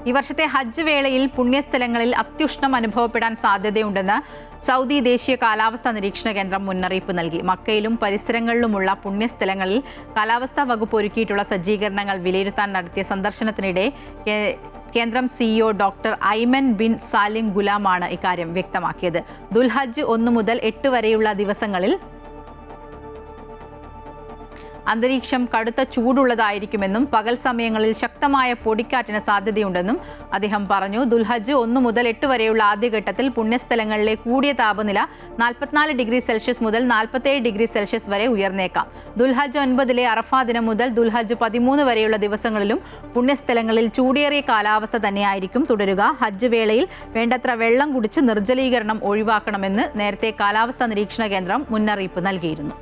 ഈ വർഷത്തെ ഹജ്ജ് വേളയിൽ പുണ്യസ്ഥലങ്ങളിൽ അത്യുഷ്ണം അനുഭവപ്പെടാൻ സാധ്യതയുണ്ടെന്ന് സൗദി ദേശീയ കാലാവസ്ഥാ നിരീക്ഷണ കേന്ദ്രം മുന്നറിയിപ്പ് നൽകി. മക്കയിലും പരിസരങ്ങളിലുമുള്ള പുണ്യസ്ഥലങ്ങളിൽ കാലാവസ്ഥാ വകുപ്പ് ഒരുക്കിയിട്ടുള്ള സജ്ജീകരണങ്ങൾ വിലയിരുത്താൻ നടത്തിയ സന്ദർശനത്തിനിടെ കേന്ദ്രം CEO doctor Ayman bin Salim ഗുലാമാണ് ഇക്കാര്യം വ്യക്തമാക്കിയത്. ദുൽഹജ്ജ് 1 മുതൽ 8 വരെയുള്ള ദിവസങ്ങളിൽ അന്തരീക്ഷം കടുത്ത ചൂടുള്ളതായിരിക്കുമെന്നും പകൽ സമയങ്ങളിൽ ശക്തമായ പൊടിക്കാറ്റിന് സാധ്യതയുണ്ടെന്നും അദ്ദേഹം പറഞ്ഞു. ദുൽഹജ്ജ് 1 മുതൽ 8 വരെയുള്ള ആദ്യഘട്ടത്തിൽ പുണ്യസ്ഥലങ്ങളിലെ കൂടിയ താപനില 44 ഡിഗ്രി സെൽഷ്യസ് മുതൽ 47 ഡിഗ്രി സെൽഷ്യസ് വരെ ഉയർന്നേക്കാം. ദുൽഹജ്ജ് 9 അറഫാ ദിനം മുതൽ ദുൽഹജ്ജ് 13 വരെയുള്ള ദിവസങ്ങളിലും പുണ്യസ്ഥലങ്ങളിൽ ചൂടേറിയ കാലാവസ്ഥ തന്നെയായിരിക്കും തുടരുക. ഹജ്ജ് വേളയിൽ വേണ്ടത്ര വെള്ളം കുടിച്ച് നിർജ്ജലീകരണം ഒഴിവാക്കണമെന്ന് നേരത്തെ കാലാവസ്ഥാ നിരീക്ഷണ കേന്ദ്രം മുന്നറിയിപ്പ് നൽകിയിരുന്നു.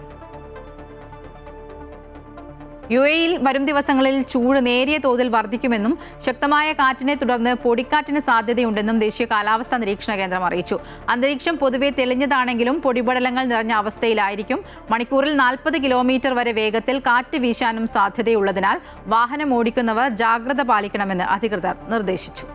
UAE-യിൽ വരും ദിവസങ്ങളിൽ ചൂട് നേരിയ തോതിൽ വർദ്ധിക്കുമെന്നും ശക്തമായ കാറ്റിനെ തുടർന്ന് പൊടിക്കാറ്റിന് സാധ്യതയുണ്ടെന്നും ദേശീയ കാലാവസ്ഥാ നിരീക്ഷണ കേന്ദ്രം അറിയിച്ചു. അന്തരീക്ഷം പൊതുവെ തെളിഞ്ഞതാണെങ്കിലും പൊടിപടലങ്ങൾ നിറഞ്ഞ അവസ്ഥയിലായിരിക്കും. മണിക്കൂറിൽ 40 കിലോമീറ്റർ വരെ വേഗത്തിൽ കാറ്റ് വീശാനും സാധ്യതയുള്ളതിനാൽ വാഹനം ഓടിക്കുന്നവർ ജാഗ്രത പാലിക്കണമെന്ന് അധികൃതർ നിർദ്ദേശിച്ചു.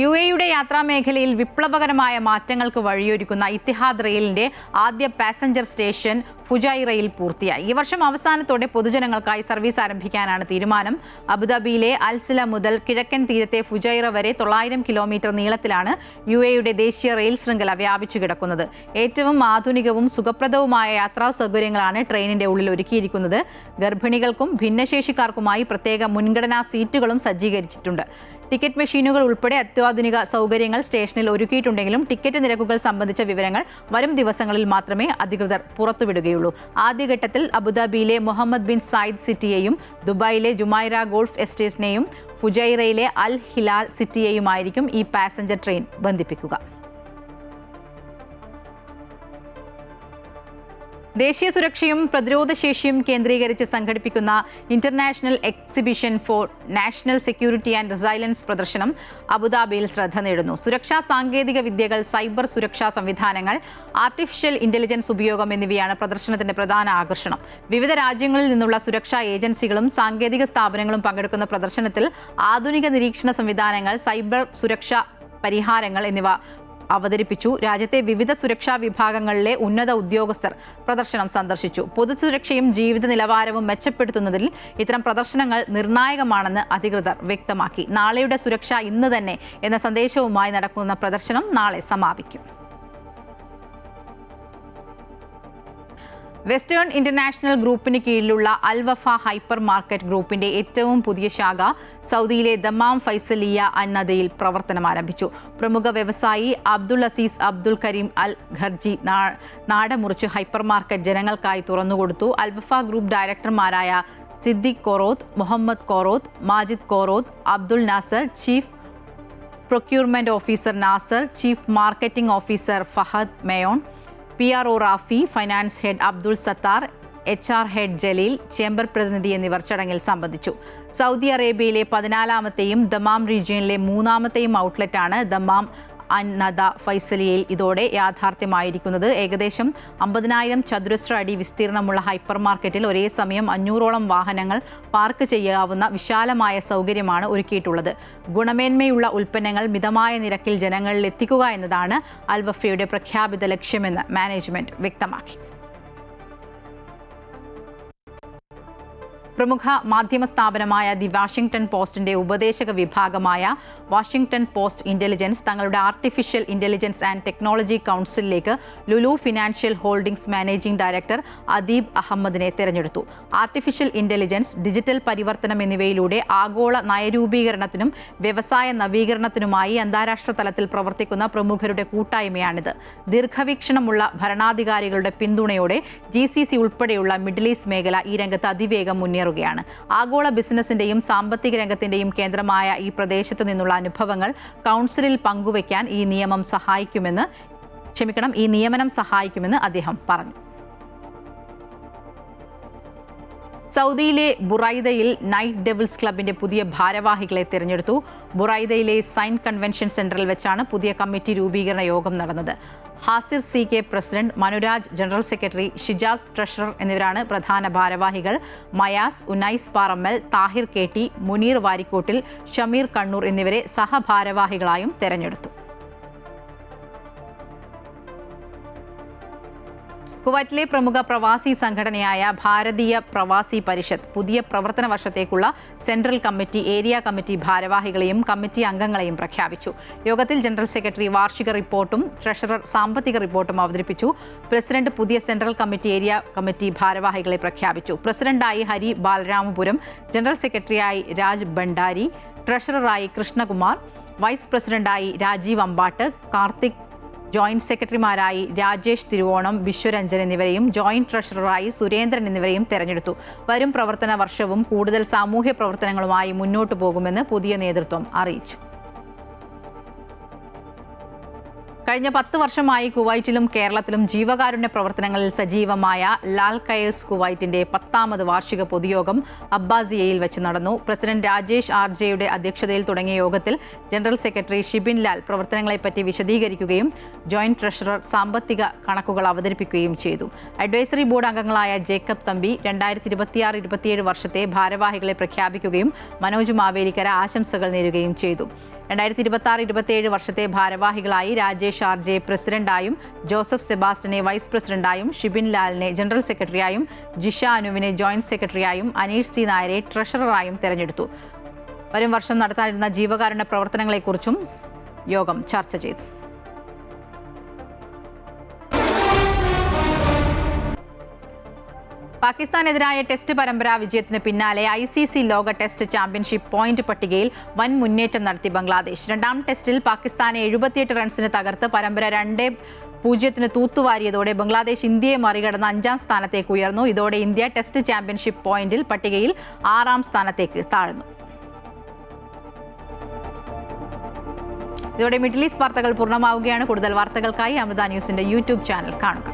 UAE-യുടെ യാത്രാമേഖലയിൽ വിപ്ലവകരമായ മാറ്റങ്ങൾക്ക് വഴിയൊരുക്കുന്ന ഇത്തിഹാദ് റെയിലിന്റെ ആദ്യ പാസഞ്ചർ സ്റ്റേഷൻ ഫുജൈറയിൽ പൂർത്തിയായി. ഈ വർഷം അവസാനത്തോടെ പൊതുജനങ്ങൾക്കായി സർവീസ് ആരംഭിക്കാനാണ് തീരുമാനം. അബുദാബിയിലെ അൽസില മുതൽ കിഴക്കൻ തീരത്തെ ഫുജൈറ വരെ 900 കിലോമീറ്റർ നീളത്തിലാണ് UAE-യുടെ ദേശീയ റെയിൽ ശൃംഖല വ്യാപിച്ചു കിടക്കുന്നത്. ഏറ്റവും ആധുനികവും സുഖപ്രദവുമായ യാത്രാ സൗകര്യങ്ങളാണ് ട്രെയിനിന്റെ ഉള്ളിൽ ഒരുക്കിയിരിക്കുന്നത്. ഗർഭിണികൾക്കും ഭിന്നശേഷിക്കാർക്കുമായി പ്രത്യേക മുൻഗണനാ സീറ്റുകളും സജ്ജീകരിച്ചിട്ടുണ്ട്. ടിക്കറ്റ് മെഷീനുകൾ ഉൾപ്പെടെ അത്യാധുനിക സൗകര്യങ്ങൾ സ്റ്റേഷനിൽ ഒരുക്കിയിട്ടുണ്ടെങ്കിലും ടിക്കറ്റ് നിരക്കുകൾ സംബന്ധിച്ച വിവരങ്ങൾ വരും ദിവസങ്ങളിൽ മാത്രമേ അധികൃതർ പുറത്തുവിടുകയുള്ളൂ. ആദ്യഘട്ടത്തിൽ അബുദാബിയിലെ മുഹമ്മദ് ബിൻ സായിദ് സിറ്റിയെയും ദുബായിലെ ജുമൈറ ഗോൾഫ് എസ്റ്റേറ്റിനെയും ഫുജൈറയിലെ അൽ ഹിലാൽ സിറ്റിയെയുമായിരിക്കും ഈ പാസഞ്ചർ ട്രെയിൻ ബന്ധിപ്പിക്കുക. ദേശീയ സുരക്ഷയും പ്രതിരോധശേഷിയും കേന്ദ്രീകരിച്ച് സംഘടിപ്പിക്കുന്ന international exhibition for national security and resilience പ്രദർശനം അബുദാബിയിൽ ശ്രദ്ധ നേടുന്നു. സുരക്ഷാ സാങ്കേതിക വിദ്യകൾ, സൈബർ സുരക്ഷാ സംവിധാനങ്ങൾ, ആർട്ടിഫിഷ്യൽ ഇന്റലിജൻസ് ഉപയോഗം എന്നിവയാണ് പ്രദർശനത്തിന്റെ പ്രധാന ആകർഷണം. വിവിധ രാജ്യങ്ങളിൽ നിന്നുള്ള സുരക്ഷാ ഏജൻസികളും സാങ്കേതിക സ്ഥാപനങ്ങളും പങ്കെടുക്കുന്ന പ്രദർശനത്തിൽ ആധുനിക നിരീക്ഷണ സംവിധാനങ്ങൾ, സൈബർ സുരക്ഷാ പരിഹാരങ്ങൾ എന്നിവ അവതരിപ്പിച്ചു. രാജ്യത്തെ വിവിധ സുരക്ഷാ വിഭാഗങ്ങളിലെ ഉന്നത ഉദ്യോഗസ്ഥർ പ്രദർശനം സന്ദർശിച്ചു. പൊതുസുരക്ഷയും ജീവിത നിലവാരവും മെച്ചപ്പെടുത്തുന്നതിൽ ഇത്തരം പ്രദർശനങ്ങൾ നിർണായകമാണെന്ന് അധികൃതർ വ്യക്തമാക്കി. നാളെയുടെ സുരക്ഷ ഇന്ന് തന്നെ എന്ന സന്ദേശവുമായി നടക്കുന്ന പ്രദർശനം നാളെ സമാപിക്കും. വെസ്റ്റേൺ ഇന്റർനാഷണൽ ഗ്രൂപ്പിന് കീഴിലുള്ള അൽ വഫ ഹൈപ്പർ മാർക്കറ്റ് ഗ്രൂപ്പിന്റെ ഏറ്റവും പുതിയ ശാഖ സൗദിയിലെ ദമാം ഫൈസലിയ അന്നദയിൽ പ്രവർത്തനം ആരംഭിച്ചു. പ്രമുഖ വ്യവസായി Abdul Aziz Abdul Karim Al Kharji നാടമുറിച്ച് ഹൈപ്പർ മാർക്കറ്റ് ജനങ്ങൾക്കായി തുറന്നുകൊടുത്തു. അൽ വഫ ഗ്രൂപ്പ് ഡയറക്ടർമാരായ Siddique Koroth, Muhammad Koroth, Majid Koroth, Abdul Nasser, chief procurement officer Nasser, chief marketing officer Fahad Mayon, PRO Rafi, finance head Abdul Sathar, HR head Jaleel, chamber പ്രതിനിധി എന്നിവർ ചടങ്ങിൽ സംബന്ധിച്ചു. സൗദി അറേബ്യയിലെ 14ാമത്തെയും ദമാം റീജിയനിലെ 3ാമത്തെയും ഔട്ട്ലെറ്റാണ് ദമാം അന്നദ ഫൈസലിയയിൽ ഇതോടെ യാഥാർത്ഥ്യമായിരിക്കുന്നത്. ഏകദേശം 50,000 ചതുരശ്ര അടി വിസ്തീർണമുള്ള ഹൈപ്പർ മാർക്കറ്റിൽ ഒരേ സമയം 500ഓളം വാഹനങ്ങൾ പാർക്ക് ചെയ്യാവുന്ന വിശാലമായ സൗകര്യമാണ് ഒരുക്കിയിട്ടുള്ളത്. ഗുണമേന്മയുള്ള ഉൽപ്പന്നങ്ങൾ മിതമായ നിരക്കിൽ ജനങ്ങളിൽ എത്തിക്കുക എന്നതാണ് അൽ വഫയുടെ പ്രഖ്യാപിത ലക്ഷ്യമെന്ന് മാനേജ്മെന്റ് വ്യക്തമാക്കി. പ്രമുഖ മാധ്യമ സ്ഥാപനമായ ദി വാഷിംഗ്ടൺ പോസ്റ്റിന്റെ ഉപദേശക വിഭാഗമായ വാഷിംഗ്ടൺ പോസ്റ്റ് ഇന്റലിജൻസ് തങ്ങളുടെ ആർട്ടിഫിഷ്യൽ ഇന്റലിജൻസ് ആൻഡ് ടെക്നോളജി കൗൺസിലിലേക്ക് Lulu financial holdings managing director Adeeb അഹമ്മദിനെ തെരഞ്ഞെടുത്തു. ആർട്ടിഫിഷ്യൽ ഇന്റലിജൻസ്, ഡിജിറ്റൽ പരിവർത്തനം എന്നിവയിലൂടെ ആഗോള നയരൂപീകരണത്തിനും വ്യവസായ നവീകരണത്തിനുമായി അന്താരാഷ്ട്ര തലത്തിൽ പ്രവർത്തിക്കുന്ന പ്രമുഖരുടെ കൂട്ടായ്മയാണിത്. ദീർഘവീക്ഷണമുള്ള ഭരണാധികാരികളുടെ പിന്തുണയോടെ GCC ഉൾപ്പെടെയുള്ള മിഡിൽ ഈസ്റ്റ് മേഖല ഈ രംഗത്ത് അതിവേഗം മുന്നേറുകയാണ്. ആഗോള ബിസിനസിന്റെയും സാമ്പത്തിക രംഗത്തിന്റെയും കേന്ദ്രമായ ഈ പ്രദേശത്തു നിന്നുള്ള അനുഭവങ്ങൾ കൗൺസിലിൽ പങ്കുവയ്ക്കാൻ ഈ നിയമനം സഹായിക്കുമെന്ന് അദ്ദേഹം പറഞ്ഞു. സൗദിയിലെ ബുറൈദയിൽ നൈറ്റ് ഡെവിൾസ് ക്ലബിന്റെ പുതിയ ഭാരവാഹികളെ തിരഞ്ഞെടുത്തു. ബുറൈദയിലെ സൈൻ കൺവെൻഷൻ സെന്ററിൽ വെച്ചാണ് പുതിയ കമ്മിറ്റി രൂപീകരണ യോഗം നടന്നത്. Hasir CK president, Manuraj general secretary, Shijas treasurer എന്നിവരാണ് പ്രധാന ഭാരവാഹികൾ. മയാസ്, ഉനൈസ് പാറമ്മൽ, താഹിർ KT, മുനീർ വാരിക്കോട്ടിൽ, ഷമീർ കണ്ണൂർ എന്നിവരെ സഹഭാരവാഹികളായും തെരഞ്ഞെടുത്തു. കുവൈറ്റിലെ പ്രമുഖ പ്രവാസി സംഘടനയായ ഭാരതീയ പ്രവാസി പരിഷത്ത് പുതിയ പ്രവർത്തന വർഷത്തേക്കുള്ള സെൻട്രൽ കമ്മിറ്റി, ഏരിയ കമ്മിറ്റി ഭാരവാഹികളെയും കമ്മിറ്റി അംഗങ്ങളെയും പ്രഖ്യാപിച്ചു. യോഗത്തിൽ ജനറൽ സെക്രട്ടറി വാർഷിക റിപ്പോർട്ടും ട്രഷറർ സാമ്പത്തിക റിപ്പോർട്ടും അവതരിപ്പിച്ചു. പ്രസിഡന്റ് പുതിയ സെൻട്രൽ കമ്മിറ്റി, ഏരിയ കമ്മിറ്റി ഭാരവാഹികളെ പ്രഖ്യാപിച്ചു. പ്രസിഡന്റായി ഹരി ബാലരാമപുരം, ജനറൽ സെക്രട്ടറിയായി രാജ് ഭണ്ഡാരി, ട്രഷററായി കൃഷ്ണകുമാർ, വൈസ് പ്രസിഡന്റായി രാജീവ് അമ്പാട്ട്, കാർത്തിക്, ജോയിന്റ് സെക്രട്ടറിമാരായി രാജേഷ് തിരുവോണം, വിശ്വരഞ്ജൻ എന്നിവരെയും ജോയിന്റ് ട്രഷററായി സുരേന്ദ്രൻ എന്നിവരെയും തെരഞ്ഞെടുത്തു. വരും പ്രവർത്തന വർഷവും കൂടുതൽ സാമൂഹ്യ പ്രവർത്തനങ്ങളുമായി മുന്നോട്ടു പോകുമെന്ന് പുതിയ നേതൃത്വം അറിയിച്ചു. കഴിഞ്ഞ 10 വർഷമായി കുവൈറ്റിലും കേരളത്തിലും ജീവകാരുണ്യ പ്രവർത്തനങ്ങളിൽ സജീവമായ ലാൽ കയേഴ്സ് കുവൈറ്റിന്റെ 10ാമത് വാർഷിക പൊതുയോഗം അബ്ബാസിയയിൽ വെച്ച് നടന്നു. പ്രസിഡന്റ് രാജേഷ് ആർജെയുടെ അധ്യക്ഷതയിൽ തുടങ്ങിയ യോഗത്തിൽ ജനറൽ സെക്രട്ടറി ഷിബിൻ ലാൽ പ്രവർത്തനങ്ങളെപ്പറ്റി വിശദീകരിക്കുകയും ജോയിന്റ് ട്രഷറർ സാമ്പത്തിക കണക്കുകൾ അവതരിപ്പിക്കുകയും ചെയ്തു. അഡ്വൈസറി ബോർഡ് അംഗങ്ങളായ ജേക്കബ് തമ്പി 2026-27 വർഷത്തെ ഭാരവാഹികളെ പ്രഖ്യാപിക്കുകയും മനോജ് മാവേലിക്കര ആശംസകൾ നേരുകയും ചെയ്തു. 2026-27 വർഷത്തെ ഭാരവാഹികളായി രാജേഷ് ആർജെ പ്രസിഡന്റായും, ജോസഫ് സെബാസ്റ്റ്യനെ വൈസ് പ്രസിഡന്റായും, ഷിബിൻ ലാലിനെ ജനറൽ സെക്രട്ടറിയായും, ജിഷ അനുവിനെ ജോയിന്റ് സെക്രട്ടറിയായും, അനീഷ് സി നായരെ ട്രഷററായും തെരഞ്ഞെടുത്തു. വരും വർഷം നടത്താനിരുന്ന ജീവകാരുണ്യ പ്രവർത്തനങ്ങളെക്കുറിച്ചും യോഗം ചർച്ച ചെയ്തു. പാകിസ്ഥാനെതിരായ ടെസ്റ്റ് പരമ്പരാ വിജയത്തിന് പിന്നാലെ ICC ലോക ടെസ്റ്റ് ചാമ്പ്യൻഷിപ്പ് പോയിന്റ് പട്ടികയിൽ വൻ മുന്നേറ്റം നടത്തി ബംഗ്ലാദേശ്. രണ്ടാം ടെസ്റ്റിൽ പാകിസ്ഥാനെ 78 റൺസിന് തകർത്ത് പരമ്പര 2-0 തൂത്തുവാരിയതോടെ ബംഗ്ലാദേശ് ഇന്ത്യയെ മറികടന്ന് 5ാം സ്ഥാനത്തേക്ക് ഉയർന്നു. ഇതോടെ ഇന്ത്യ ടെസ്റ്റ് ചാമ്പ്യൻഷിപ്പ് പോയിന്റിൽ പട്ടികയിൽ 6ാം സ്ഥാനത്തേക്ക് താഴ്ന്നു. ഇതോടെ മിഡിൽ ഈസ്റ്റ് വാർത്തകൾ പൂർണ്ണമാവുകയാണ്. കൂടുതൽ വാർത്തകൾക്കായി അമൃത ന്യൂസിന്റെ YouTube ചാനൽ കാണുക.